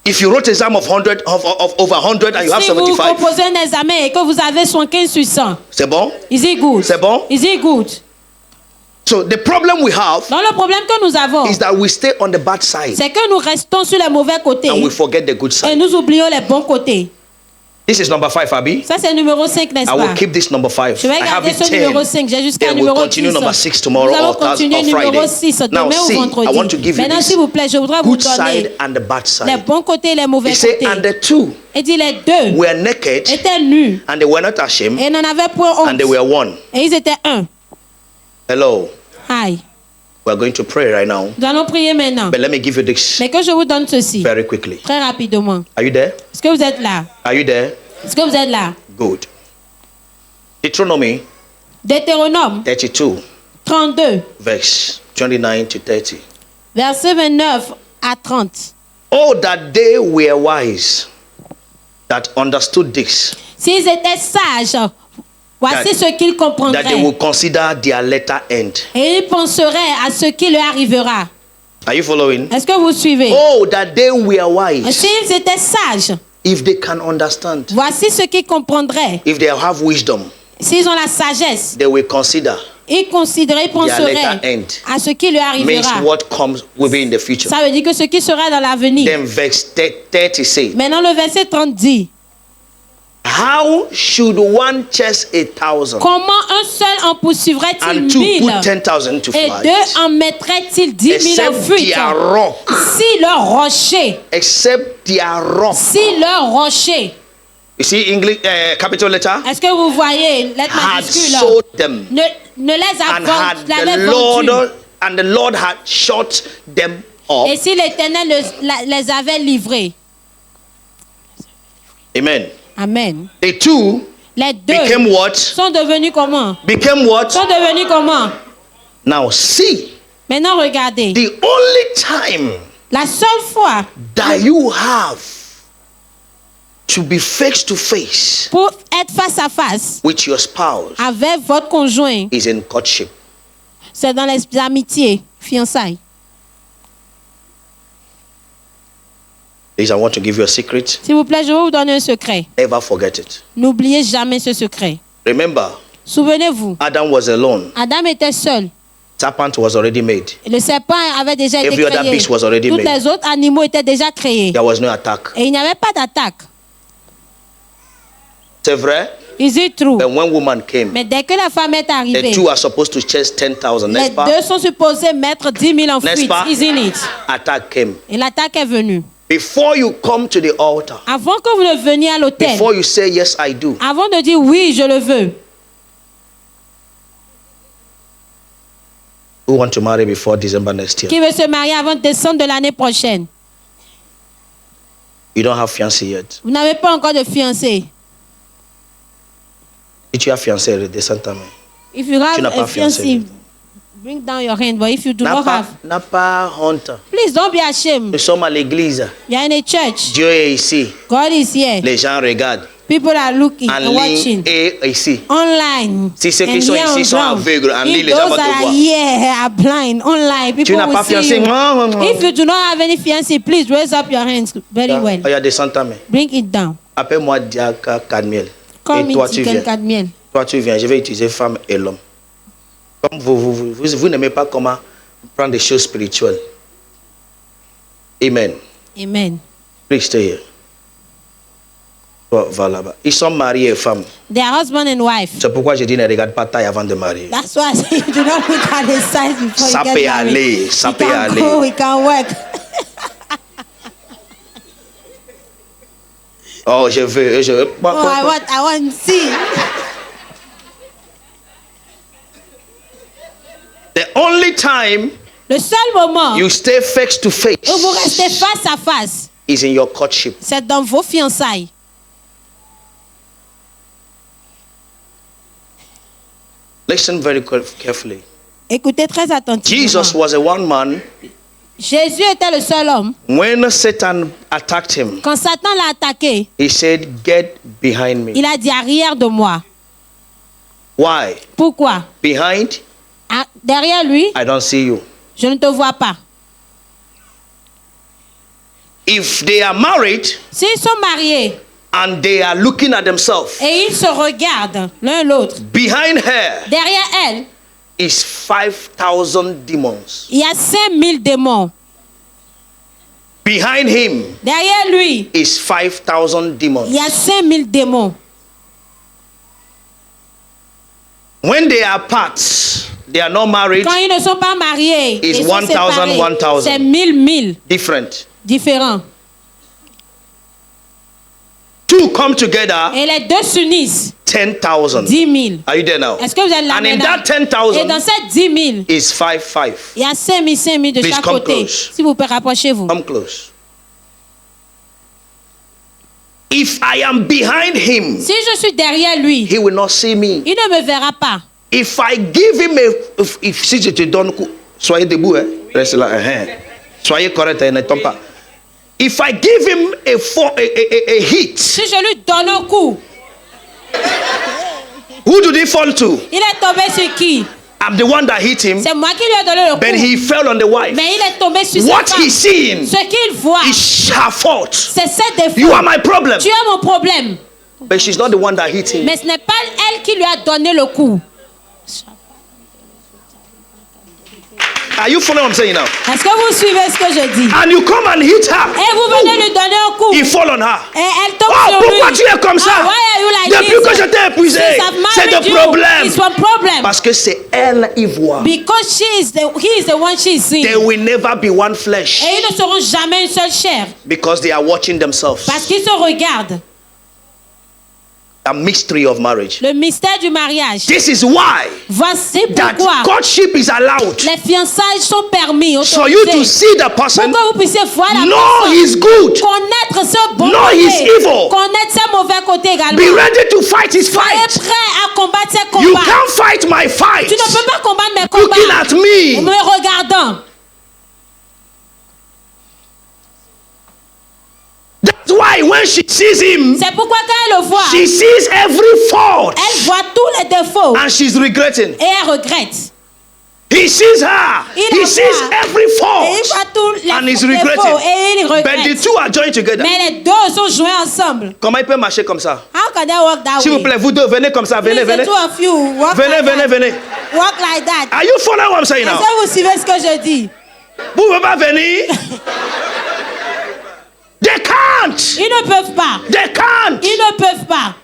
If you wrote exam of 100 of over 100 and you have Si vous 75, composez un examen et que vous avez 75 sur 100, c'est bon? is it good? C'est bon? Is it good? So the problem we have Donc le problème que nous avons, is that we stay on the bad side c'est que nous restons sur les mauvais côtés and we forget the good et side. nous oublions les bons côtés. This is number 5, Abby. Ça, c'est numéro 5, n'est-ce I will pas? keep this number 5. Je vais I have garder it ce numéro 10. 5. J'ai jusqu'à Then numéro we'll continue 10. number 6 tomorrow Nous allons or continuer Friday. numéro 6 Now demain ou see, I want to vendredi. give you Maintenant, this s'il vous plaît, je voudrais vous good donner side and the bad les side. bons côtés et les mauvais He said, côtés. and the two Et dit les deux were naked étaient nus and they were not ashamed et n'en avaient point and honte. they were one. Et ils étaient un. Hello. Aïe. We are going to pray right now. Nous allons prier maintenant. But let me give you this Mais que je vous donne ceci, very quickly. très rapidement. Are you there? Est-ce que vous êtes là? Are you there? Est-ce que vous êtes là? Good. Deuteronomy Deutéronome 32, 32, verse 29 to 30. verset 29 à 30. Oh, that they were wise, that understood this, S'ils étaient sages, voici That- ce qu'ils that they comprendraient. will consider their latter end. Et ils penseraient à ce qui leur arrivera. Are you following? Est-ce que vous suivez? Oh, that they were wise, S'ils étaient sages, if they can understand, voici ce qu'ils comprendraient. if they have wisdom, S'ils ont la sagesse, they will consider ils considéraient, ils later penseraient end. à ce qui leur Means arrivera. what comes will be in the future. Ça veut dire que ce qui sera dans l'avenir. Then verse 30 says, Maintenant, le verset 30 dit, how should one chase 1,000 comment un seul en poursuivrait-il and two 1000 put 10,000 to et flight? deux en mettraient-ils 10 000 en Except fuite? their rock, Si leur rocher, except their rock. si leur rocher, You see English capital letter? est-ce que vous voyez lettre Had majuscule? sold them Ne les a and had l'avait the vendus. Lord and the Lord had shut them up. Et si l'Éternel les avait livrés. Amen. Amen. The two Les deux became what? sont devenus comment? Became what? Sont devenus comment? Now see, Maintenant, regardez. the only time La seule fois that you have to be face to face pour être face à face with your spouse avec votre conjoint, is in courtship. c'est dans les amitiés, fiançailles. Please, I want to give you a secret. S'il vous plaît, je vais vous donner un secret. Never forget it. N'oubliez jamais ce secret. Remember, Souvenez-vous, Adam was alone. Adam était seul. Serpent was already made. Et le serpent avait déjà été Every other créé. beast was already Tous made. les autres animaux étaient déjà créés. There was no attack. Et il n'y avait pas d'attaque. C'est vrai? Is it true? But when woman came, Mais dès que la femme est arrivée, the two are supposed to chase 10,000. les N'est-ce pas? deux sont supposés mettre 10 000 en N'est-ce fuite. pas? Isn't it? Attack came. Et l'attaque est venue. Before you come to the altar, Avant que vous ne veniez à l'autel, before you say, yes, I do, avant de dire oui, je le veux, who want to marry before December next year? qui veut se marier avant décembre de l'année prochaine? You don't have fiancé yet. Vous n'avez pas encore de fiancé. Did you have fiancé récemment? If you have Tu n'as pas a fiancé, fiancé. bring down your hand. But if you do not have, N'a pas honte. please don't be ashamed. Nous sommes à l'église. You are in a church. Dieu est ici. God is here. Les gens regardent. People are looking En and ligne watching. et ici. Online. Si ceux qui and sont here ici on sont ground. aveugles, en ligne, If les gens those vont te that are voir. here are blind, online, Tu people n'as will pas see fiancé. you. If you do not have any fiancé, please raise up your hands very well. Il y a des centaines. Bring it down. Appelle-moi Diaka Kadmiel. Call Et me toi, tu Tikel viens. Kadmiel. Toi, tu viens. Je vais utiliser femme et l'homme. Comme vous n'aimez pas comment prendre des choses spirituelles. Amen. Amen. Please stay here. Toi, va là-bas. Ils sont mariés et femmes. They are husband and wife. C'est pourquoi je dis ne regarde pas taille avant de marier. That's why I say you do not look at the size before Ça you peut get married. aller, ça We peut can aller. go, we can work. Oh, je veux. Oh, I want to see. The only time Le seul moment you stay face to face où vous restez face à face, is in your courtship. c'est dans vos fiançailles. Listen very carefully. Écoutez très attentivement. Jesus was a one man. Jésus était le seul homme. When Satan attacked him, Quand Satan l'a attaqué, he said, "Get behind me." il a dit arrière de moi. Why? Pourquoi? Behind, Ah, derrière lui, I don't see you. je ne te vois pas. If they are married S'ils sont mariés and they are looking at themselves, et ils se regardent l'un l'autre, behind her derrière elle, is 5,000 demons. il y a 5000 démons. Behind him Derrière lui, is 5,000 demons. il y a 5000 démons. When they are apart, they are not married, Quand ils ne sont pas mariés, It's ils sont 1,000, séparés. 1,000. C'est 1000 different. différents. Two come together, Et les deux s'unissent. 10,000. 10 000. Are you there now? Est-ce que vous êtes là And in maintenant? that 10,000 Et dans ces 10 000, is 5,500. il y a 5 000 de Please chaque come côté. close. Si vous pouvez rapprochez-vous. Come close. If I am behind him, Si je suis derrière lui, he will not see me. il ne me verra pas. If I give him a, if si je te donne coup, soyez debout, hein, reste là, soyez correct, ne tombe pas. If I give him a hit, Si je lui donne un coup, who did he fall to? il est tombé sur qui? I'm the one that hit him, C'est moi qui lui ai donné le coup. but he fell on the wife. Mais il est tombé sur What sa femme. he's seeing Ce qu'il voit, is her fault. c'est ses défauts. You are my problem. Tu es mon problème. But she's not the one that hit him. Mais ce n'est pas elle qui lui a donné le coup. Are you following what I'm saying now? Est-ce que vous suivez ce que je dis? And you come and hit her. Et vous venez lui donner un coup. He fall on her. Et elle tombe Oh, sur pourquoi lui. tu es comme ça? Ah, why are you like Depuis this? que je t'ai épuisé, Since I've c'est married le you, problème. it's one problem. Parce que c'est elle y voit. Because he is the one she is seeing. They will never be one flesh Et ils ne seront jamais une seule chair. because they are watching themselves. Parce qu'ils se regardent. A mystery of marriage. Le mystère du mariage. This is why Voici that pourquoi courtship is allowed. les fiançailles sont permis. For you to autorisées. see the person, Pour que vous puissiez voir la know personne. his good, Connaître ce bon know côté. his evil. Connaître ses mauvais côtés également. be ready to fight his Soyez fight. prêt à combattre ses You combats. can't fight my fight Tu ne peux pas combattre mes looking combats at en me. me regardant. That's why when she sees him, C'est pourquoi quand elle le voit, she sees every fault elle voit tous les défauts and she's regretting. et elle regrette. He sees her. Il He la sees voit. every Et il fault voit tous and he's les défauts regretting. et il But the regrette. two are joined together. Mais les deux sont joints ensemble. Comment il peut marcher comme ça? How can they walk that S'il vous way? plaît, vous deux, venez comme ça. Venez, Please, the venez. two of you walk Venez, like venez, that. venez. Walk like that. Are you following what I'm saying Est-ce now? que vous suivez ce que je dis? Vous ne pouvez pas venir. They can't. Ils ne peuvent pas. They can't. Ils ne peuvent pas.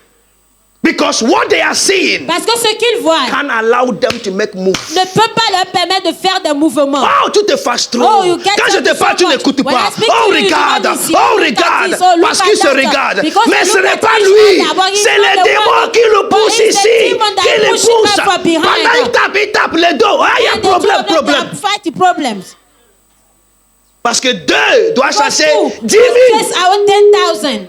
Because what they are seeing Parce que ce qu'ils voient can allow them to make moves. ne peut pas leur permettre de faire des mouvements. Oh, tout est fast trop. Oh, you get Quand je te so parle, tu much. n'écoutes When pas. I speak Oh, to you, you regarde. don't listen. Oh, Look at regarde. this. Oh, look Parce at qu'il se that. regarde. Because Mais they ce look n'est at pas each lui. other, but he's C'est not les the démons one. qui le But poussent it's the ici. demon that Qui le push him poussent. up from behind. Pendant il tape le dos. Ah, il y a And the two problème, of them, problème. they fight the problems. Parce que deux doivent chasser Two 10 000. chase out 10,000.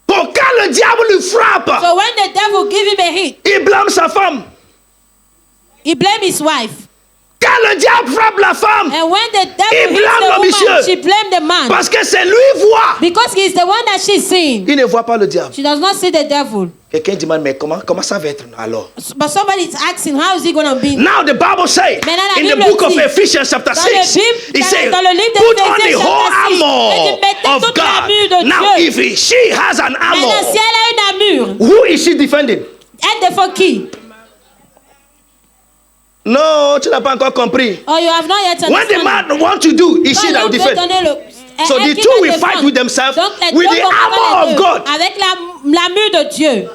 Pour quand le diable lui frappe, So when the devil give him a hit, il blâme sa femme. he blame his wife. Quand le diable frappe la femme, And when the Il devil hits blâme the le woman, monsieur. she blame the man. parce que c'est lui voit. Because he's the one that she's seeing. Il ne voit pas le diable. She does not see the devil. Quelqu'un demande, mais comment ça va être alors? But somebody is asking, how is he going to be? Now the Bible says Maintenant, la in the Bible book of dit, Ephesians chapter Dans le 6, Bible- it says, dans le livre put on d'Éphésiens, the whole chapitre 6, armor et tu mettez of toute God. l'armure de Now Dieu. if she has an Maintenant, si armor, elle a une armure, who is she defending? elle défend qui? No, tu n'as pas encore compris. Oh, you have not yet When the understood. man want to do, is she that will Quand l'homme veut defend? donner le- So elle the qui two va will défendre. fight with themselves Donc, les with deux the combattent armor les of deux God. avec l'armure de Dieu.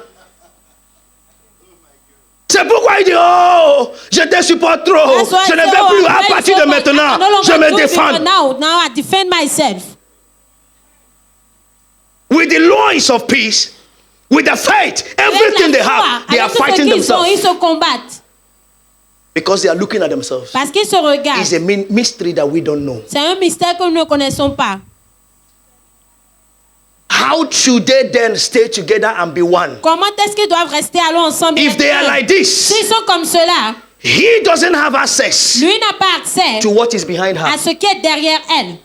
C'est pourquoi il dit, oh, je te supporte trop. That's why Je ne I say, vais oh, plus, I'm à very partir de so much. maintenant, I no longer je me do it for défends. Now I defend myself. With the loins of peace, with the faith, everything they have, they are Avec tout ce fighting qu'ils ont, ils themselves. se combattent. Because they are looking at themselves. Parce qu'ils se It's regardent. a mystery that we don't know. C'est un mystère que nous ne connaissons pas. How should they then stay together and be one? Comment est-ce qu'ils doivent rester alors ensemble? If they are like this, S'ils sont comme cela, he doesn't have access lui n'a pas accès to what is behind à her. ce qui est derrière elle.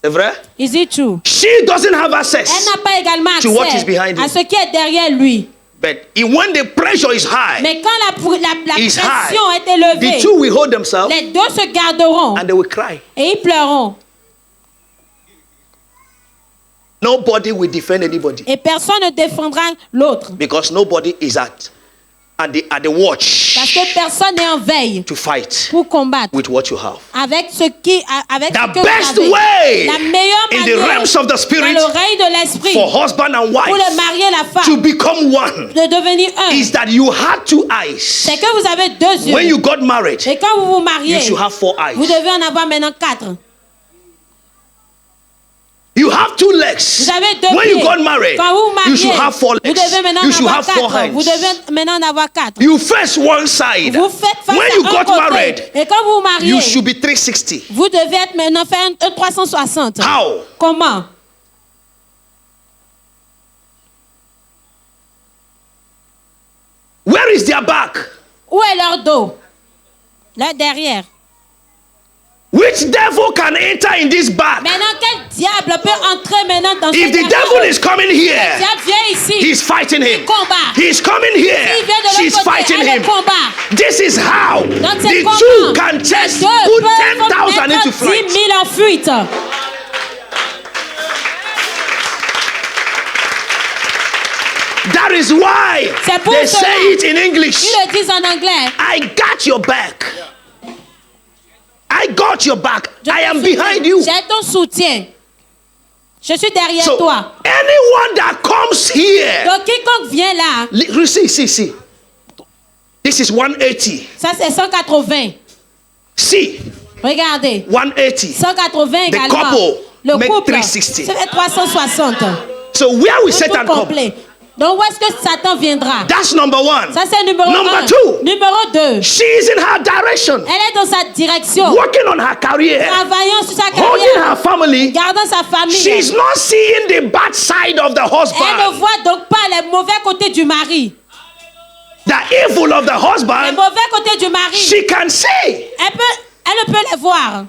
C'est vrai? Is it true? She doesn't have Elle access. n'a pas également To what is accès behind him. à ce qui est derrière lui. But when the pressure is high, Mais quand la is high, pression est the élevée, two will hold themselves les deux se garderont and they will cry. et ils pleureront. Nobody will defend anybody Et personne ne défendra l'autre. because nobody is at the watch Parce que personne n'est en veille to fight pour combattre with what you have. avec ce que The best vous avez. way La meilleure in the manière realms of the dans spirit le règne de l'esprit for husband and pour le wife mari et la to femme become one de devenir un, is that you had 2 eyes. c'est que vous avez 2 yeux. When you got married, Et quand vous vous mariez, you should have 4 eyes. vous devez en avoir maintenant 4. You have 2 legs. Vous avez 2 When pieds. you got married, Quand vous vous mariez, you should have 4 vous legs. devez maintenant You en should avoir have 4 4. Vous hands. devez maintenant en avoir 4. You face one side. Vous faites face When à you un got côté. married, Et quand vous vous mariez, you should be 360. vous devez être maintenant faire un 360. How? Comment? Where is their back? Où est leur dos? Leur derrière. Which devil can enter in this back? Maintenant, quel diable peut entrer maintenant dans If ce the devil is coming Le here, diable vient ici. he's fighting him. Combat. He's coming here. S'il vient de She's l'autre côté, fighting elle him. le combat. This is how Donc the c'est two comment can les just deux put peuvent 10,000 mettre into 10 flight. 000 en fuite. That is why C'est pour they cela. say it in English. Ils le disent en anglais. I got your back. I got your back. Je I te am soutiens. behind you. J'ai ton soutien. Je suis derrière So toi. anyone that comes here, Donc quiconque vient là, see. This is 180. ça c'est 180. See, Regardez. 180. 180 également. couple Le make couple, 360. ça fait 360. So where will Un Satan couple come? complet. Donc où est-ce que Satan viendra? That's number 1. Ça c'est numéro Number 1. 2. Numéro 2. She is in her direction, Elle est dans sa direction. working on her career, Travaillant sur sa holding carrière. her family. Gardant sa famille. She's not seeing the bad side of the Elle ne husband, voit donc pas les mauvais côtés du mari. the evil of the Les husband. mauvais côtés du mari. She can see. Elle ne peut les voir.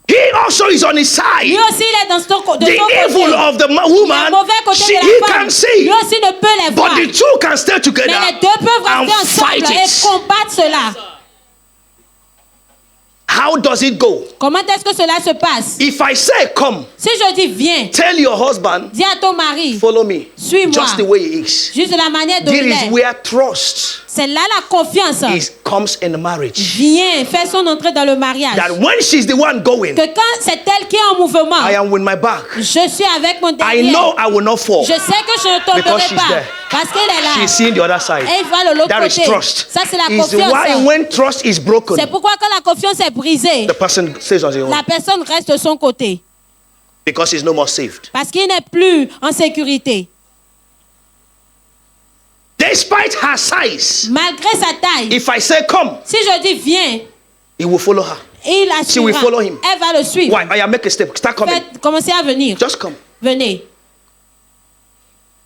He also is on his side. Lui aussi, il est dans son côté. The evil of the Les woman, mauvais côtés he de la can femme. see. Lui aussi ne peut les voir. But the two can stay together Mais les deux peuvent and rester fight ensemble et it. combattre cela. How does it go? Comment est-ce que cela se passe? If I say, come, Si je dis viens, tell your husband, dis à ton mari, follow me, suis-moi. just the way he is. Juste de la manière dont There il is est. where trust C'est là la confiance. comes in marriage. Viens, fais son entrée dans le mariage. That when she's the one going, Que quand c'est elle qui est en mouvement, I am with my back. je suis avec mon I derrière. know I will not fall. Je sais que je ne Because tomberai she's pas. there. Parce qu'elle est là. She's seeing the other side. Et il va de l'autre That is côté. trust. Ça, c'est la Is why confiance. when trust is broken, C'est pourquoi quand la confiance est brisée, the person stays on his own la personne reste de son côté. because he's no more saved. Parce qu'il n'est plus en sécurité. Despite her size, Malgré sa taille, if I say come, si je dis viens, he will follow her. il She will follow him. Elle va le suivre. Why? I make a step. Start coming. Commencez à venir. Just come. Venez.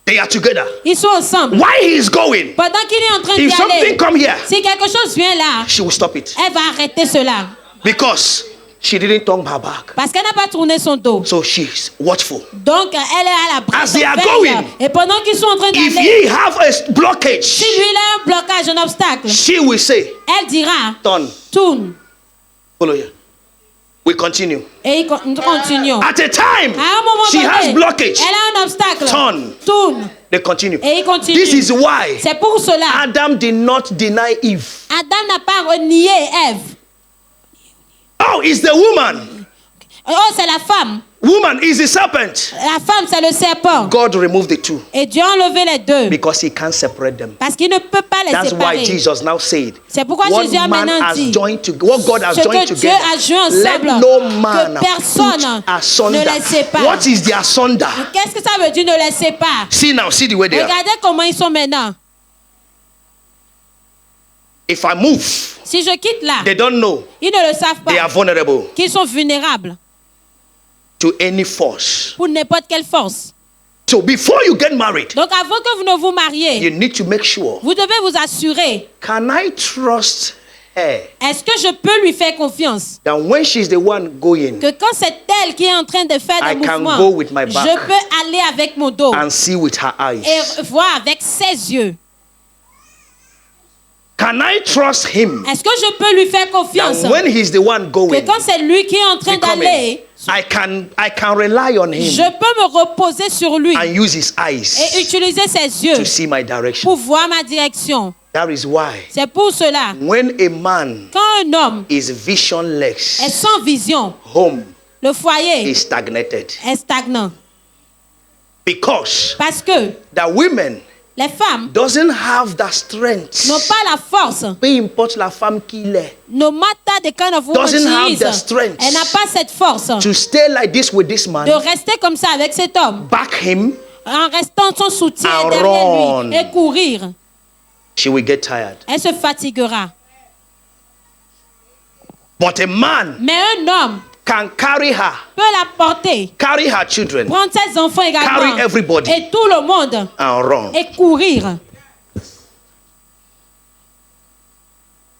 They are together. Ils sont ensemble. Why he is going? Pendant qu'il est en train d'y If something aller, come here, si quelque chose vient là, she will stop it elle va arrêter cela. because she didn't turn her back. Parce qu'elle n'a pas tourné son dos. So she's watchful. Donc, elle est à la As they are veille. going, Et pendant qu'ils sont en train If d'aller, ye have a blockage, si lui il a un blocage, un obstacle, she will say, elle dira, turn, tourne. follow you. We continue. Et nous continuons. At a time, À un moment she donné, has blockage. elle a un obstacle. Turn. Tourne. They continue. Et il continue. This is why C'est pour cela. Adam did not deny Eve. Adam n'a pas renié Ève. Oh, it's the woman. Oh, c'est la femme. Woman is the serpent. La femme, c'est le serpent. God removed the two Et Dieu a enlevé les deux. because he can't separate them. Parce qu'il ne peut pas les That's why séparer. Jesus now said, C'est pourquoi what Jésus a man maintenant has dit, joined to, what God has ce joined que Dieu together, a joint let ensemble, no man que personne put asunder. ne les sépare. What is the asunder? Qu'est-ce que ça veut dire ne les sépare? See now, see the way they are. Regardez comment ils sont maintenant. If I move, Si je quitte là, they don't know ils ne le savent they are pas vulnerable qu'ils sont vulnérables to any force. pour n'importe quelle force. So before you get married, Donc avant que vous ne vous mariez, you need to make sure, vous devez vous assurer, can I trust her? est-ce que je peux lui faire confiance? That when she's the one going Que quand c'est elle qui est en train de faire I des can mouvements, go with my back. je peux aller avec mon dos and see with her eyes, et voir avec ses yeux. can I trust him? Est-ce que je peux lui faire confiance? That when he's the one Que going, quand c'est lui qui est en train becoming, d'aller, I can rely on je him peux me reposer sur lui and use his et eyes utiliser ses yeux to see my direction. pour voir ma direction. That is why C'est pour cela, when a man quand un homme is visionless, est sans vision, home le foyer is stagnated. est stagnant. Because Parce que the women les femmes doesn't have the strength. n'ont pas la force. Peu importe la femme qu'il est, No matter the kind of woman Doesn't she have is, the strength elle n'a pas cette force to stay like this with this de man, rester comme ça avec cet homme, back him, en restant son soutien And derrière run. lui et courir. she will get tired. Elle se fatiguera. But a man Mais un homme can carry her, peut la porter, carry her children, prendre ses enfants également, Carry everybody. et tout le monde, and run. et courir.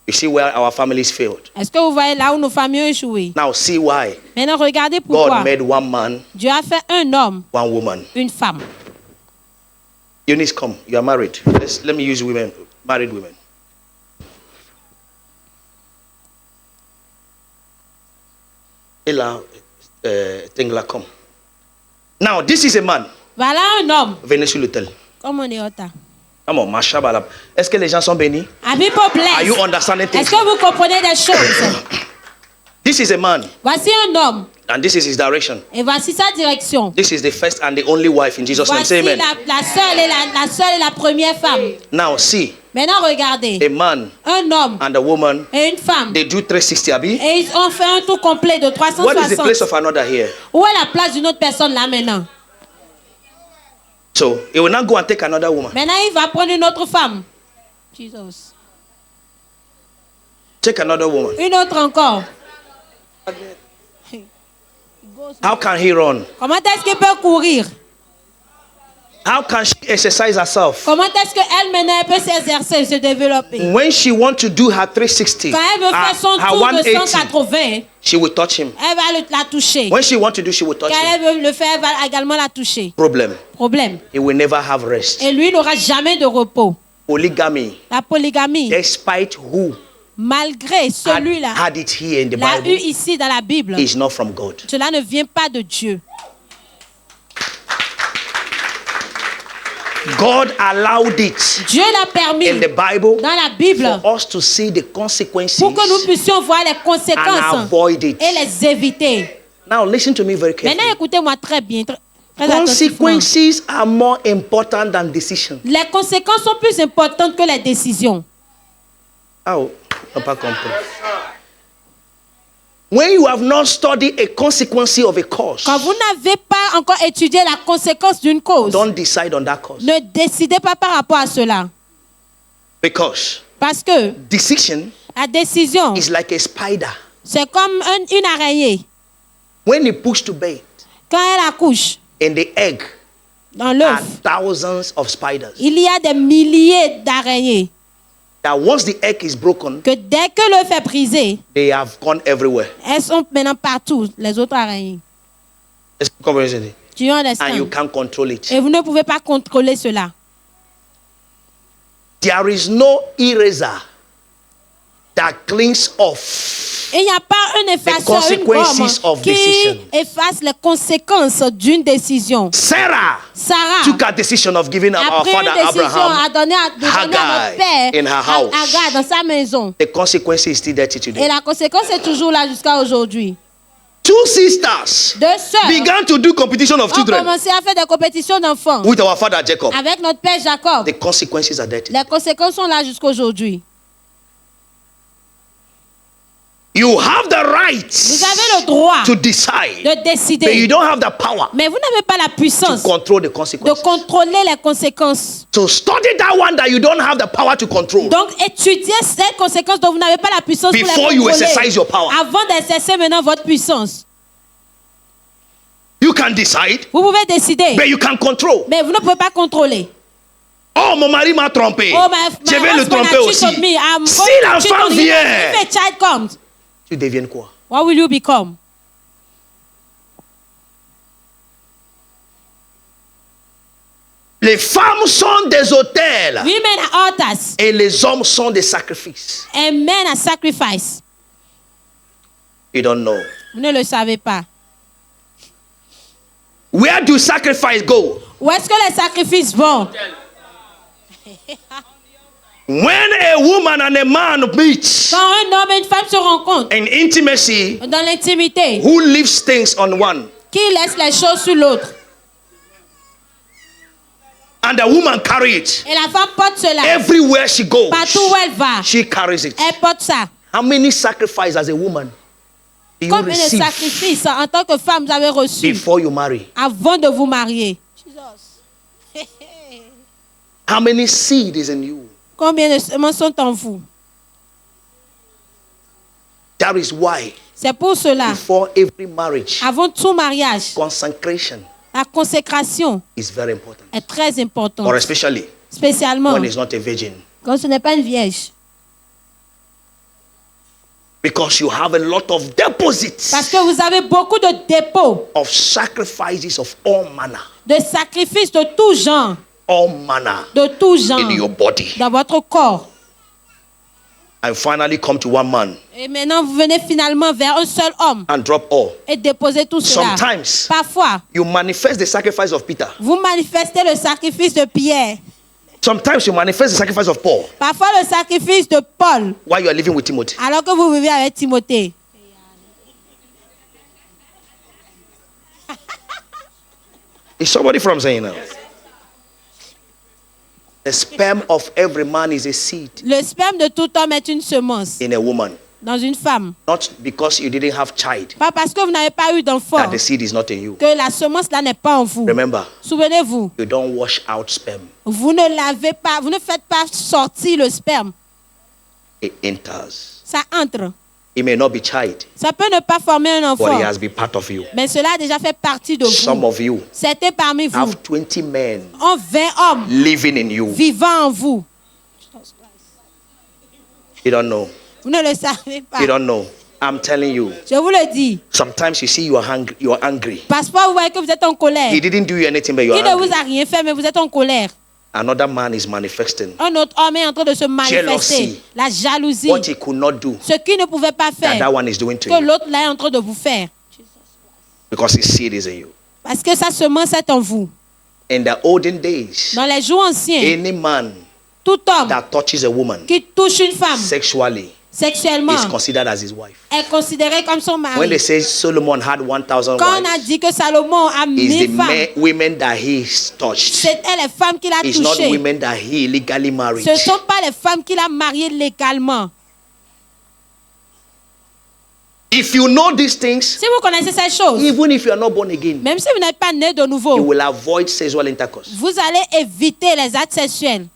You see where our families failed. Est-ce que vous voyez là où nos familles ont échoué? Now see why Maintenant, regardez pourquoi God made one man, Dieu a fait un homme, one woman. une femme. Eunice, come. You are married. Let me use women, married women. Ella, Tengla, come. Now, this is a man. Voilà un homme. Venez sur l'autel. Comme on est au tas. Come on, mashallah. Est-ce que les gens sont bénis? A people Are you blessed. understanding things? Est-ce que vous comprenez des choses? This is a man, Voici un homme and this is his direction. et voici sa direction. This is the first and the only wife in Jesus' name. Voici Say amen. la seule et la première femme. Now, see, Maintenant, regardez. a man Un homme and a woman, et une femme. they do 360, Abi. Et ils ont fait un tour complet de What is the place 360. of another here? Où est la place d'une autre personne là maintenant? So, he will not go and take another woman. Maintenant, il va prendre une autre femme. Jesus. Take another woman. Une autre encore. How can he run? Comment est-ce qu'il peut courir? How can she exercise herself? Comment est-ce qu'elle maintenant elle peut s'exercer, se développer? When she wants to do her 360, Quand elle veut faire son her tour de 180, 180, she will touch him. elle va la toucher. When she wants to do, she will touch Quand him. elle veut le faire, elle va également la toucher. Problem. Problème. He will never have rest. Et lui n'aura jamais de repos. Polygamy, La polygamie, despite who malgré celui-là, had it here in the l'a eu Bible, ici dans la Bible, is not from God. cela ne vient pas de Dieu. God allowed it Dieu l'a permis in the Bible dans la Bible for us to see the consequences pour que nous puissions voir les and conséquences avoid it. et les éviter. Now listen to me very Maintenant, carefully. écoutez-moi très bien, très attentivement. Consequences are more important than decisions. Les conséquences sont plus importantes que les décisions. Oh, on n'a pas compris. When you have not studied a consequence of a cause, Quand vous n'avez pas encore étudié la conséquence d'une cause, don't decide on that cause. ne décidez pas par rapport à cela. Because Parce que decision la décision, is like a spider. c'est comme une araignée. When it puts to bed, Quand elle accouche in the egg dans are l'œuf, thousands of spiders. il y a des milliers d'araignées. That once the egg is broken, Que dès que l'œuf est brisé, they have gone everywhere. elles sont maintenant partout, les autres araignées. It's comprehensive. Tu And you understand? can't control it. Et vous ne pouvez pas contrôler cela. There is no eraser that cleans off Et il n'y a pas un effaceur, une consequences gomme of decision. qui efface les conséquences d'une décision. Sarah Sarah took a decision of giving up a our pris father une décision Abraham. à donner à Hagar notre père in her house. Agar dans sa maison. The consequence is still there till Et today. la conséquence est toujours là jusqu'à aujourd'hui. Two sisters Deux sœurs began to do competition of ont children commencé à faire des compétitions d'enfants with our father Jacob. avec notre père Jacob. The consequences are there. Les conséquences sont là jusqu'aujourd'hui. You have the right Vous avez le droit to decide, de but you décider, don't have the power mais vous n'avez pas la to puissance control the de consequences. contrôler les conséquences. So study that one that you don't have the power to control. Donc, étudiez ces conséquences dont vous n'avez pas la puissance pour Before les you contrôler. exercise your power. Avant d'exercer maintenant votre puissance. You can decide, Vous pouvez décider, but you can control. mais vous ne pouvez pas contrôler. Oh, mon mari m'a trompé. Oh, my Je vais le husband tromper has aussi. cheated me. I'm Si going to l'enfant cheat on him. vient, If a child comes, tu deviens quoi? what will you become? Les femmes sont des autels Women are altars et les hommes sont des sacrifices. and men are sacrifice. You don't know. Vous ne le savez pas. Where do sacrifice go? Où est-ce que les sacrifices vont? When a woman and a man meet Quand un homme et une femme se rencontrent in intimacy, dans l'intimité, who leaves things on one? qui laisse les choses sur l'autre? And the woman carry it. Et la femme porte cela. Everywhere she goes, Partout où elle va, she carries it. elle porte ça. How many sacrifices as a woman do you Combien de receive sacrifices en tant que femme vous avez reçu before you marry? avant de vous marier? How many seed is in you? Combien de semences sont en vous? That is why C'est pour cela, before every marriage, avant tout mariage, consecration la consécration is very important. est très importante. Or especially Spécialement when it's not a virgin. quand ce n'est pas une vierge. Because you have a lot of deposits Parce que vous avez beaucoup de dépôts, of sacrifices of all manner. de sacrifices de tout genre, All manner de tout genre in your body. dans votre corps. And finally come to one man Et maintenant, vous venez finalement vers un seul homme and drop all. et déposez tout cela. Sometimes Parfois, you manifest the sacrifice of Peter. vous manifestez le sacrifice de Pierre. Sometimes you manifest the sacrifice of Paul Parfois, le sacrifice de Paul, while you are living with Timothy. alors que vous vivez avec Timothée. Is somebody from saying now? The sperm of every man is a seed Le sperme de tout homme est une semence in a woman. dans une femme. Not because you didn't have child Pas parce que vous n'avez pas eu d'enfant that the seed is not in you. que la semence là n'est pas en vous. Remember, Souvenez-vous, you don't wash out sperm. vous ne lavez pas, vous ne faites pas sortir le sperme. It enters. Ça entre. It may not be child, Ça peut ne pas former un but it enfant, has been part of you. mais cela a déjà fait partie de Some vous. of you Certains parmi vous have 20 men ont 20 hommes living in you. vivant en vous. You don't know. Vous ne le savez pas. You don't know. I'm telling you. Je vous le dis. Sometimes you see you are hungry. You are angry. Parfois, vous voyez que vous êtes en colère. He didn't do you anything, but you Il are ne vous angry. a rien fait, mais vous êtes en colère. Another man is manifesting Un autre homme est en train de se manifester. Jealousy. La jalousie. what he could not do Ce qu'il ne pouvait pas that faire, that one is doing to que you l'autre là est en train de vous faire. because his seed is in you. Parce que sa semence est en vous. In the olden days, Dans les jours anciens, any man tout homme that touches a woman qui touche une femme sexually sexuellement is considered as his wife. est considéré comme son When mari. they say Solomon had 1,000 Quand on a wives, dit que Salomon a it's the 1000 femmes, women that he touched. c'était les femmes qu'il a It's not touchées. women that he illegally married. Ce ne sont pas les femmes qu'il a mariées légalement. If you know these things, Si vous connaissez ces choses, even if you are not born again, même si vous n'êtes pas né de you nouveau, will avoid sexual intercourse vous allez éviter les actes sexuels.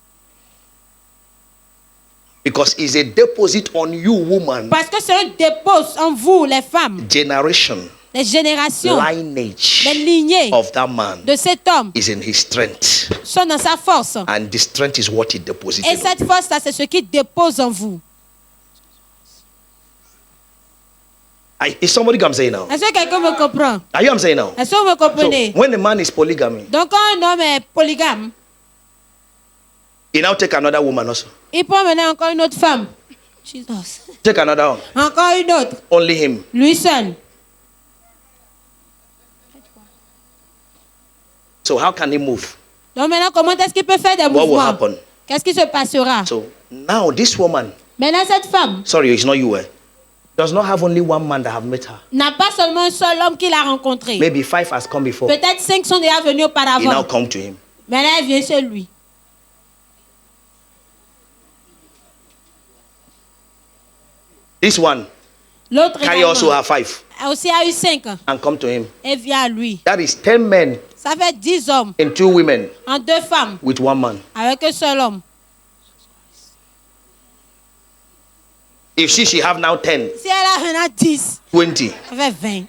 because it's a deposit on you, woman. Parce que c'est un dépôt en vous, les femmes. Generation, Les générations, lineage les lignées of that man de cet homme is in his strength, sont dans sa force. and the strength is what he deposits. Et cette force-là, c'est ce qui dépose en vous. Is somebody come saying now? Est-ce que quelqu'un me comprend? Are you I'm saying now? Est-ce que vous me So comprenez? when a man is polygamy, Donc, quand un homme est polygame, he now take another woman also. il peut emmener encore une autre femme. Jesus. Take another one. Encore une autre. Only him. Lui seul. So how can he move? Donc maintenant, comment est-ce qu'il peut faire des What will mouvements? happen? Qu'est-ce qui se passera? So now this woman, Maintenant, cette femme sorry, it's not you, does not have only one man that have met her. n'a pas seulement un seul homme qui l'a rencontré. Maybe 5 has come before. Peut-être 5 sont déjà venus He now auparavant. come to him. Maintenant, elle vient chez lui. This one L'autre carry also également, have 5 elle aussi a eu 5 ans. and come to him. Elle vient à lui. That is 10 men Ça fait 10 hommes and 2 women en 2 femmes with 1 man. avec un seul homme. If she have now 10, Si elle a maintenant 10, 20. ça fait 20.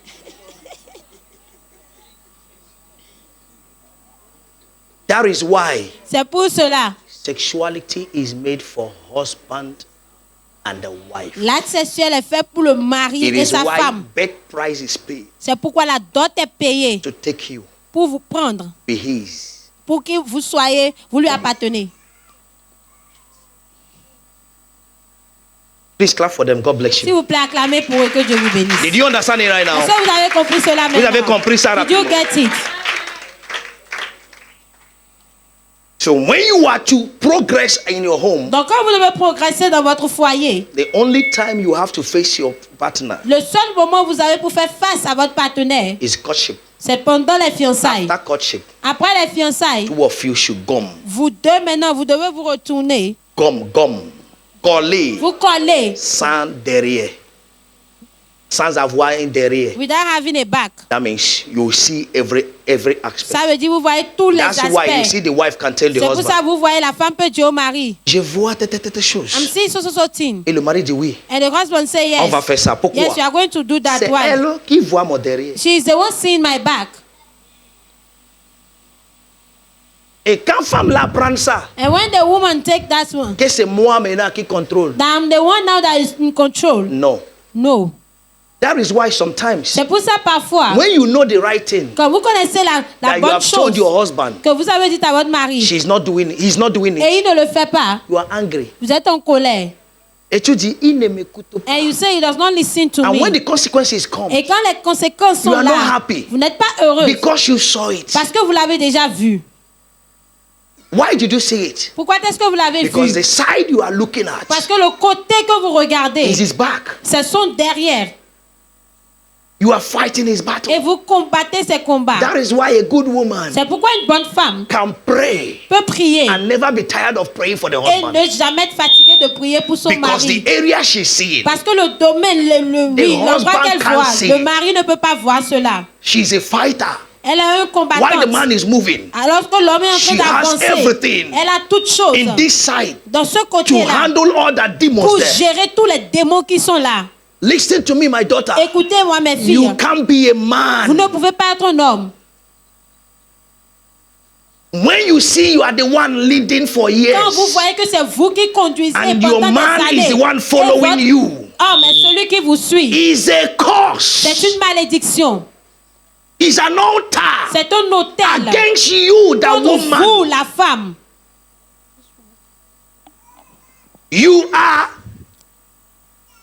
That is why C'est pour cela, sexuality is made for husband and the wife. l'acte sexuel est fait pour le mari It et is sa why femme. birth price is paid C'est pourquoi la dot est payée to take you, pour vous prendre, be his. pour que vous soyez, vous lui appartenez. Please clap for them. God bless S'il you. vous plaît, acclamez pour eux, que Dieu vous bénisse. Did you understand it right now? Est-ce que vous avez compris cela maintenant? Vous avez compris ça Did you rapidement? get it? So when you are to progress in your home, Donc quand vous devez progresser dans votre foyer, the only time you have to face your partner le seul moment où vous avez pour faire face à votre partenaire, is courtship. c'est pendant les fiançailles. After courtship, Après les fiançailles, two of you should gum. vous deux maintenant, vous devez vous retourner. Gum. Coller. Vous collez Sans derrière. Sans avoir un derrière. without having a back. That means you see every aspect. Ça veut dire vous voyez tous les That's why you aspects. see the wife can tell the C'est pour ça husband, que vous voyez la femme peut dire au mari, je vois telle I'm chose. seeing so thing. Et le mari dit oui. And the husband say On va yes. faire ça. Pourquoi? Yes, you are going to do that. C'est Why? elle qui voit mon derrière. She is the one seeing my back. Et quand femme là prend ça, And when the woman take that one, que c'est moi maintenant qui contrôle. that I'm the one now that is in control. No. No. That is why sometimes C'est pour ça parfois, when you know the right thing quand vous connaissez la that you bonne have told chose your husband, que vous avez dit à votre mari he's not doing it, et il ne le fait pas, you are angry. vous êtes en colère. Et tu dis, il ne m'écoute pas. And you say he does not listen to And me. when the consequences come, Et quand les conséquences sont you are là, not happy. vous n'êtes pas heureux because you saw it. parce que vous l'avez déjà vu. Why did you see it? Pourquoi est-ce que vous l'avez Because vu? the side you are looking Parce at que le côté que vous regardez, is his back. c'est son derrière. You are fighting his battle. Et vous combattez ces combats. That is why a good woman C'est pourquoi une bonne femme can pray peut prier and never be tired of praying for the et husband. ne jamais être fatiguée de prier pour son Because mari. the area she's seeing, Parce que le domaine, oui, l'endroit husband qu'elle can't voit, see. le mari ne peut pas voir cela. she's a fighter. Elle est un While the combattant. man is moving Alors que l'homme est en She train has d'avancer, everything elle a toutes choses in this side dans ce to côté-là handle all that demons pour there. gérer tous les démons qui sont là. Listen to me, my daughter. Écoutez-moi, mes filles. You can't be a Vous man. ne pouvez pas être un homme. When you see you are the one leading for Quand years, vous voyez que c'est vous qui conduisez and pendant your des man années, is the one et following votre you, homme est celui qui vous suit. is a C'est curse. une malédiction. Is an altar C'est un hôtel against you, the contre woman. vous, la femme. You are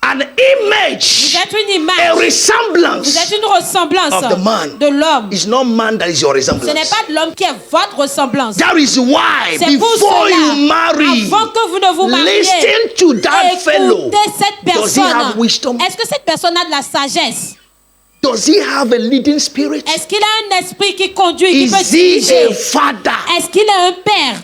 an Vous image, êtes une a image. Vous resemblance. êtes une ressemblance of the man. de l'homme. It's not man that is your Ce n'est resemblance. pas de l'homme qui est votre ressemblance. That is why C'est pour before cela, you marry, avant que vous ne vous mariez, listen to that fellow. écoutez cette Does he have wisdom? personne. Est-ce que cette personne a de la sagesse? Does he have a leading spirit? Est-ce qu'il a un esprit qui conduit, qui Is peut he diriger? a father? Est-ce qu'il est un père?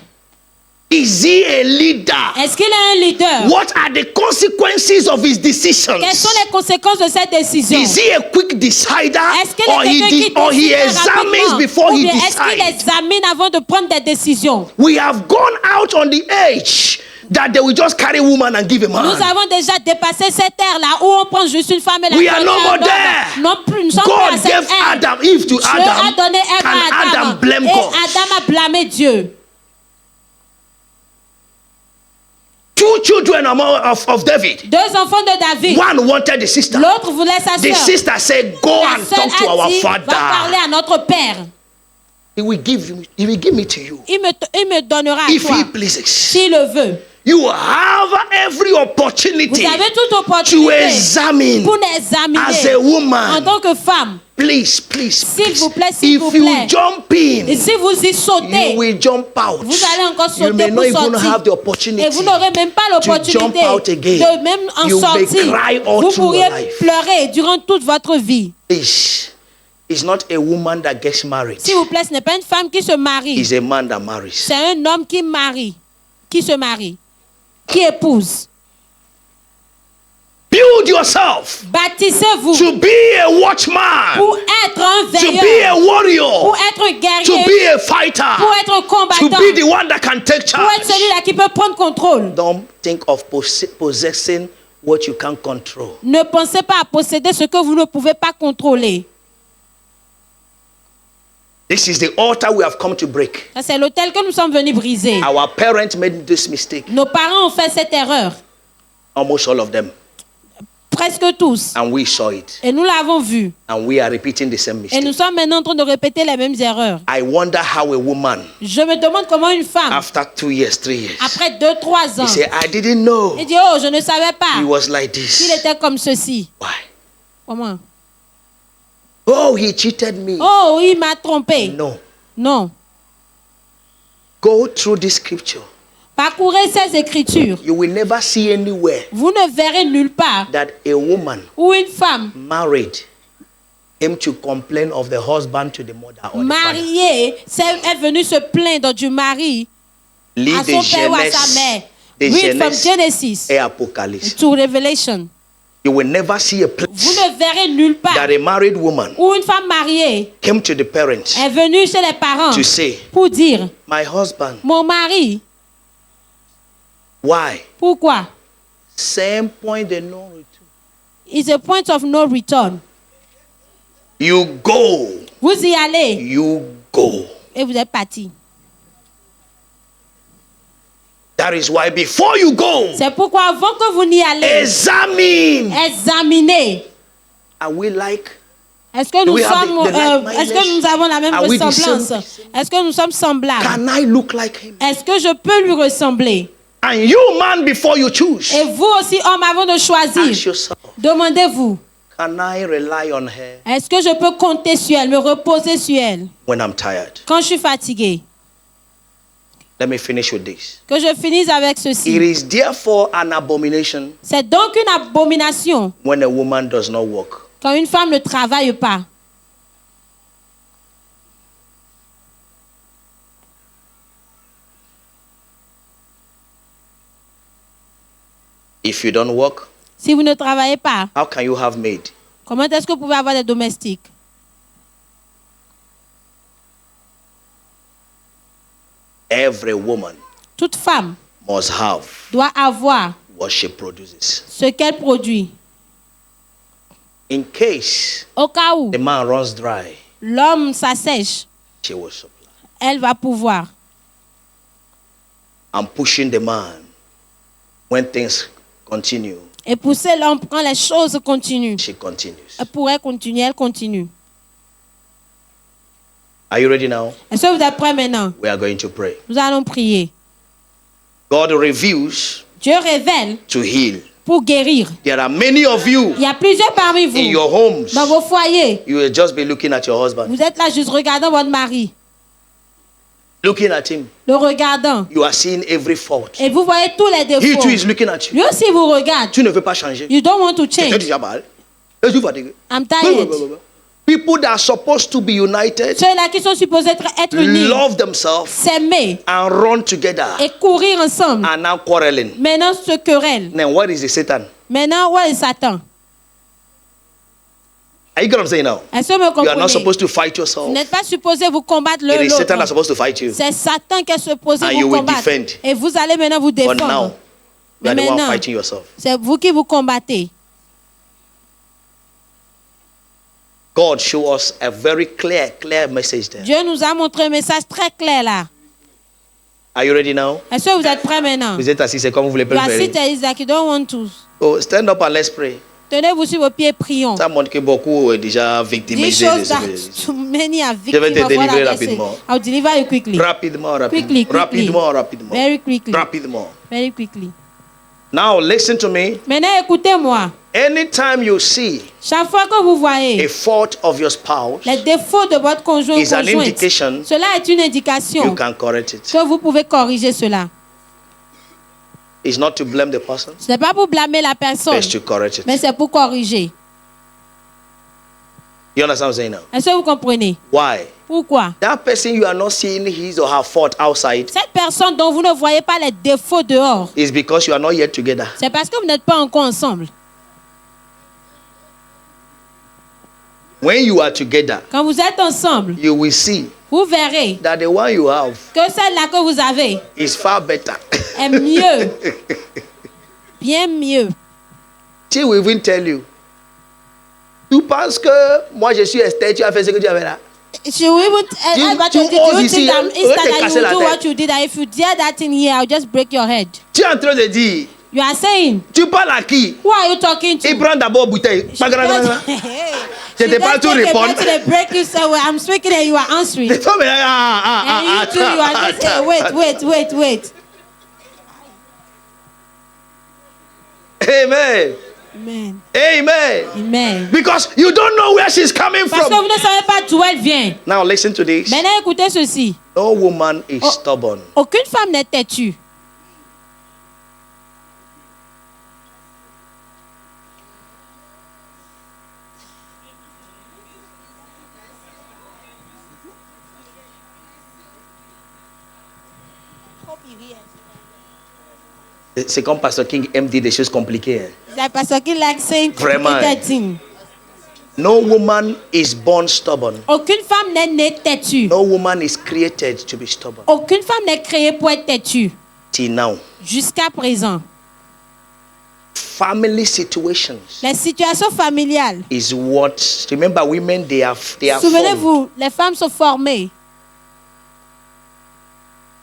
Is he a leader? Est-ce qu'il est un leader? What are the consequences of his decisions? Quelles sont les conséquences de cette décision? Is he a quick decider, Est-ce qu'il or est quelqu'un qui or he décide examines rapidement? before Ou he bien est-ce qu'il decides? examine avant de prendre des décisions? We have gone out on the edge that they will just carry woman and give a Nous man. avons déjà dépassé cette ère-là où on prend juste une femme et la We are donne no à un more homme. there. Non plus, nous sommes plus God à cette gave ère. Adam, Eve to Dieu a Adam. donné Ève Can à Adam. Adam blame Et God? Adam a blâmé Dieu. Two children of David. Deux enfants de David. One wanted the sister. L'autre voulait sa The sœur. sister said, "Go La and sœur talk to a our dit, va parler father. à notre père. He will give me to you Il me donnera à if toi, he pleases." s'il le veut. You have every Vous opportunity avez toute to opportunité examine pour l'examiner as a en woman. tant que femme. Please. S'il vous plaît, s'il If vous you plaît. jump Et in, si vous y sautez, you will jump out. vous allez encore You sauter may pour not even sortir. have the Et opportunity vous n'aurez même pas to l'opportunité jump out again. de même en You may sortir. cry all Vous through pourriez your life. pleurer durant toute votre vie. Please, it's not a woman that gets married. S'il vous plaît, ce n'est pas une femme qui se marie. It's a man that marries. C'est un homme qui se marie, qui épouse. Build yourself Bâtissez-vous to be a watchman, pour être un to be veilleur, a warrior, pour être un to guerrier, be a fighter, pour être un to combattant, be the one that can take pour être charge. celui-là qui peut prendre contrôle. Don't think of possessing what you can't control. Ne pensez pas à posséder ce que vous ne pouvez pas contrôler. This is the altar we have come to break. Ça, c'est l'autel que nous sommes venus briser. Our parents made this mistake, Nos parents ont fait cette erreur, almost all of them, presque tous. and we saw it, Et nous l'avons vu. and we are repeating the same Et mistake. nous sommes maintenant en train de répéter les mêmes erreurs. I wonder how a woman, Je me demande comment une femme, after 2 years, 3 years, après 2-3 ans, he said, I didn't know il dit, oh, je ne savais pas he was like qu'il this. était comme ceci. Why? Comment? Oh, he cheated me. Oh, il m'a trompé. No. Non. Go through this scripture. Parcourez ces écritures. You will never see anywhere Vous ne verrez nulle part that a woman où une femme married came to complain of the husband to the mother or the father. mariée est venue se plaindre du mari Livre à de son père ou à sa mère. de Read from Genèse Genesis et Apocalypse. to Revelation. You will never see a Vous place ne verrez nulle part that a married woman où une femme mariée came to the parents est venue chez les parents to say, pour dire my husband, mon mari, why? pourquoi? Same point de no return. It's a point of no return. You go. Vous y allez You go. et vous êtes parti. That is why before you go, C'est pourquoi avant que vous n'y allez, examine. examinez. Are we like? Est-ce que Do nous we have sommes, the like-mindedness? est-ce que nous avons la même Are we the ressemblance? same? Est-ce que nous sommes semblables? Can I look like him? Est-ce que je peux lui ressembler? And you, man, before you choose, Et vous aussi, homme, avant de ask choisir, yourself, demandez-vous, can I rely on her est-ce que je peux compter sur elle, me reposer sur elle when I'm tired? quand je suis fatigué? Let me finish with this. Que je finisse avec It ceci. is therefore an abomination C'est donc une abomination when a woman does not work. quand une femme ne travaille pas. If you don't work, Si vous ne travaillez pas, how can you have maid? comment est-ce que vous pouvez avoir des domestiques? Every woman Toute femme must have doit avoir what she produces. ce qu'elle produit. In case Au cas où the man runs dry, l'homme s'assèche, she will supply. elle va pouvoir. I'm pushing the man when things continue. Et pousser l'homme quand les choses continuent. She continues. Elle pourrait continuer, elle continue. Are you ready now? Est-ce que vous êtes prêts maintenant? We are going to pray. Nous allons prier. God reveals Dieu révèle to heal. pour guérir. There are many of you Il y a plusieurs parmi vous in your homes. dans vos foyers. You will just be looking at your husband, Vous êtes là juste regardant votre mari, looking at him. le regardant. You are seeing every fault. Et vous voyez tous les He défauts. too is looking at you. Lui aussi vous regarde. Tu ne veux pas changer. You don't want to Tu es change. déjà mal. Es-tu fatigué? I'm tired. People that are supposed to be united, Ceux-là qui sont supposés être unis, love themselves, s'aimer and run together, et courir ensemble. are now quarreling. Maintenant, se querellent. Then what is the Satan? Maintenant, où est Satan? Are you get what I'm saying now? Est-ce que vous me You are not comprenez? supposed to fight Vous yourself. n'êtes pas supposé vous combattre It is Satan that's l'autre. supposed to fight you. C'est Satan qui est supposé And vous you will combattre. defend. Et vous allez maintenant vous But now, défendre. you are Mais the one maintenant, fighting yourself. c'est vous qui vous combattez. God show us a very clear message there. Dieu nous a montré un message très clair là. Are you ready now? Est-ce que vous êtes prêts maintenant? Vous êtes assis, c'est comme vous voulez You are préférer. seated, Isaac. You don't want to. Oh, stand up and let's pray. Tenez-vous sur vos pieds, prions. Ça montre que beaucoup est déjà These victimisé de choses that ce. too many are Je vais victims te of what délivrer I just said. rapidement. I'll deliver you quickly. Rapidement. Quickly. Rapidement. Very quickly. Rapidement. Very quickly. Now listen to me. Maintenant, écoutez-moi. Anytime you see Chaque fois que vous voyez a fault of your spouse, les défauts de votre conjoint ou is an conjointe, indication cela est une you indication can correct it. que vous pouvez corriger cela. It's not to blame the person, Ce n'est pas pour blâmer la but personne, it's to correct it. mais c'est pour corriger. You understand what I'm saying now? Est-ce que vous comprenez? Why? Pourquoi? That person you are not seeing his or her fault outside Cette personne dont vous ne voyez pas les défauts dehors, is because you are not yet together. c'est parce que vous n'êtes pas encore ensemble. When you are together, Quand vous êtes ensemble, you will see vous verrez that the one you have que celle-là que vous avez is far better. est mieux, bien mieux. She will even tell you. Tu penses que moi je suis Esther, tu as fait ce que tu avais là? She will even, Tu- but tu do oses you ici, think that hein? instead Ouais, t'es that cassé you la do tête. what you did, that if you dare that thing here, I'll just break your head. Tu es en train de dire, You are saying, tu parles à qui? who are you talking to? Il prend d'abord bouteille. She just- Je t'ai pas just tout take a répondre. bite to the break you say, well, I'm speaking and you are answering. Non, mais, And you too, you are just saying, wait. Amen. Amen. Amen. Amen. Because you don't know where she's coming Parce que from. vous ne savez pas d'où elle vient. Now listen to this. Maintenant, écoutez ceci. No woman is Oh. stubborn. Aucune femme n'est têtue. C'est comme Pastor King aime dire des choses compliquées. C'est parce qu'il a saying Vraiment. complicated thing. No woman is born stubborn. Aucune femme n'est née têtue. No woman is created to be stubborn. Aucune femme n'est créée pour être têtue. Till now. Jusqu'à présent. Family situations Les situations familiales. is what. Remember, women they are formed. Souvenez-vous, les femmes sont formées.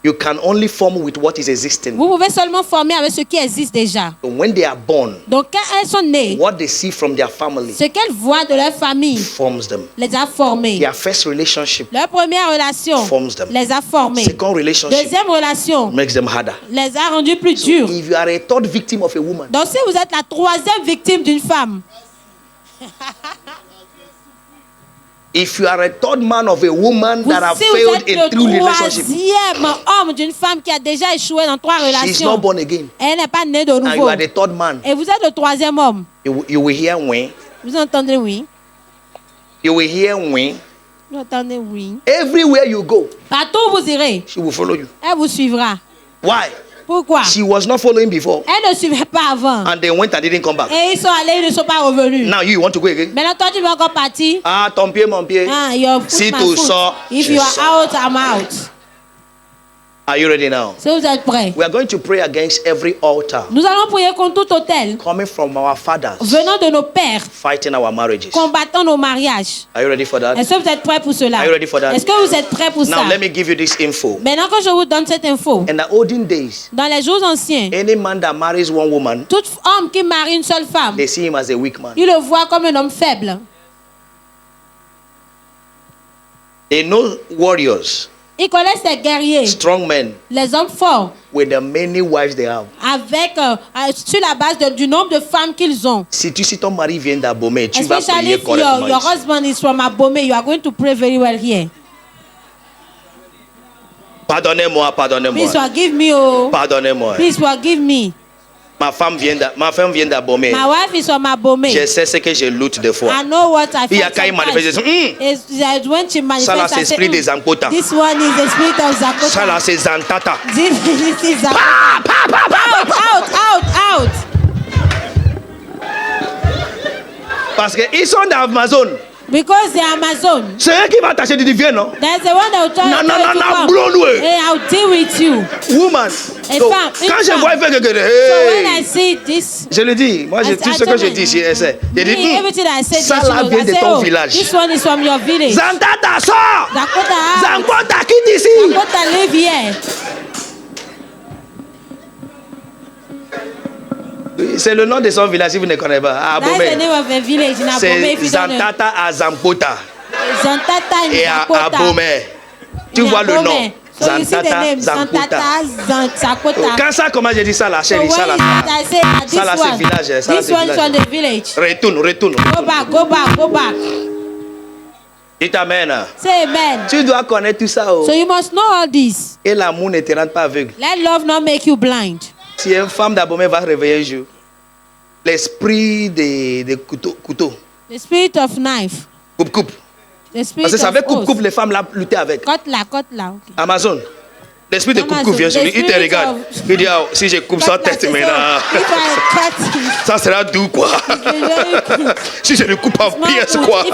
You can only form with what is existing. Vous pouvez seulement former avec ce qui existe déjà. So when they are born, Donc quand elles sont nées, what they see from their family ce qu'elles voient de leur famille forms them. les a formées. Their first relationship Leur première relation forms them. les a formées. Second relationship Deuxième relation makes them harder. les a rendus plus durs. If you are a third victim of a woman, Donc si vous êtes la troisième victime d'une femme, if you are a third man of a woman that have si vous failed êtes in le three relationships, troisième homme d'une femme qui a déjà échoué dans 3 she's not relations, born again. elle n'est pas née de And you nouveau. are the third man. Et vous êtes le troisième homme. You will hear when. Vous entendez oui? You will hear when. Vous entendez oui? Everywhere you go, Partout où vous irez, she will follow you. elle vous suivra. Why? Pourquoi? She was not following before, Elle ne suivait pas avant. and they went and didn't come back. Et ils sont allés, ils ne sont pas revenus. Now you want to go again? Maintenant, toi, tu vas encore partir. Ah, ton pied, mon pied. Ah, your foot, Si my tu foot. sors, If je you are sors. out, I'm out. Are you ready now? Si vous êtes prêts, We are going to pray against every altar nous allons prier contre tout hôtel coming from our fathers venant de nos pères, fighting our marriages. combattant nos mariages. Are you ready for that? Est-ce que vous êtes prêts pour cela? Are you ready for that? Est-ce que vous êtes prêts pour Now ça? let me give you this info. Maintenant que je vous donne cette info, In the olden days, dans les jours anciens, any man that marries one woman, tout homme qui marie une seule femme, they see him as a weak man. il le voit comme un homme faible. They know warriors, Ils connaissent les guerriers, strong men, les hommes forts, with the many wives they have. avec sur la base du nombre de femmes qu'ils ont. Si ton mari vient d'Abomey, tu vas Especially prier if your correctement. husband is from Abomey, you are going to pray very well here. Pardonnez-moi, Please pardonnez-moi. forgive me, oh. Pardonnez-moi. Please forgive me. Ma femme vient d'Abomey. My wife is from Abomey. Je sais ce que je lutte des fois. I know what I Il y a felt quand il sometimes. manifeste. It's that when she Ça là, manifests, c'est I say, l'esprit des Zankota. this one is the spirit of Zakota. Ça là, c'est Zantata. This is Zakota. Out. Parce qu'ils sont dans Amazon. Because the Amazon. C'est eux qui vont t'acheter du vieux, non? There's the one that will tell Non, you non, to non, come. blow-nous. Hey, I'll deal with you. Woman. Et So, femme, une quand je femme. vois, il fait que. So when I Hey. see this, Je le dis. Moi, je, tout ce que je dis, c'est. Je dis, everything I said, ça yes, là you know. vient I de say, ton oh, village. this one is from your village. Zantata, sors! Zakota, out. Zantata, quitte ici! Zakota, live here. C'est le nom de son village, si vous ne connaissez pas. À That's the Abomey. name of a village in Abomey. C'est If you don't know. Zantata à Zampota. Zantata in Et à Zakota. Abomey. Tu In vois le Abomey. nom. So you see the name, Zampota. Zakota. Quand ça, comment j'ai dit ça là, So chérie, when ça là. I say that Ça là, this c'est one, village, ça là, this c'est one is village. from the village. Retourne. Go back. Il t'amène. Say amen. Tu dois connaître tout ça. Oh. So you must know all this. Et l'amour ne te rend pas aveugle. Let love not make you blind. Si une femme d'Abomey va se réveiller un jour, l'esprit de couteau, The spirit of knife. coupe. The spirit Parce que ça of fait oath. coupe, les femmes là lutter avec. Cut là. Okay. Amazon. L'esprit de Amazon, coupe vient sur lui. the Il te spirit regarde. of- Il dit, ah, si je coupe sa Cut là, tête c'est maintenant, ça. If I cut it, ça sera doux quoi. Si je le coupe en small pièces food. quoi. If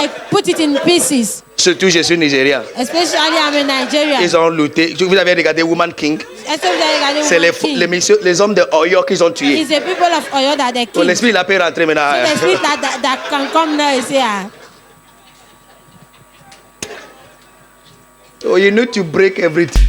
I put it in pieces, Surtout, je suis nigérien. especially I'm in Nigeria. Ils ont lutté. Vous avez regardé Woman King? Est-ce que vous avez regardé C'est Woman King? les hommes de Oyo qu'ils ont tués. It's the people of Oyo that they Donc, kill. l'esprit, il a pu rentrer maintenant. So the spirit that can come now and say, So you need to break everything.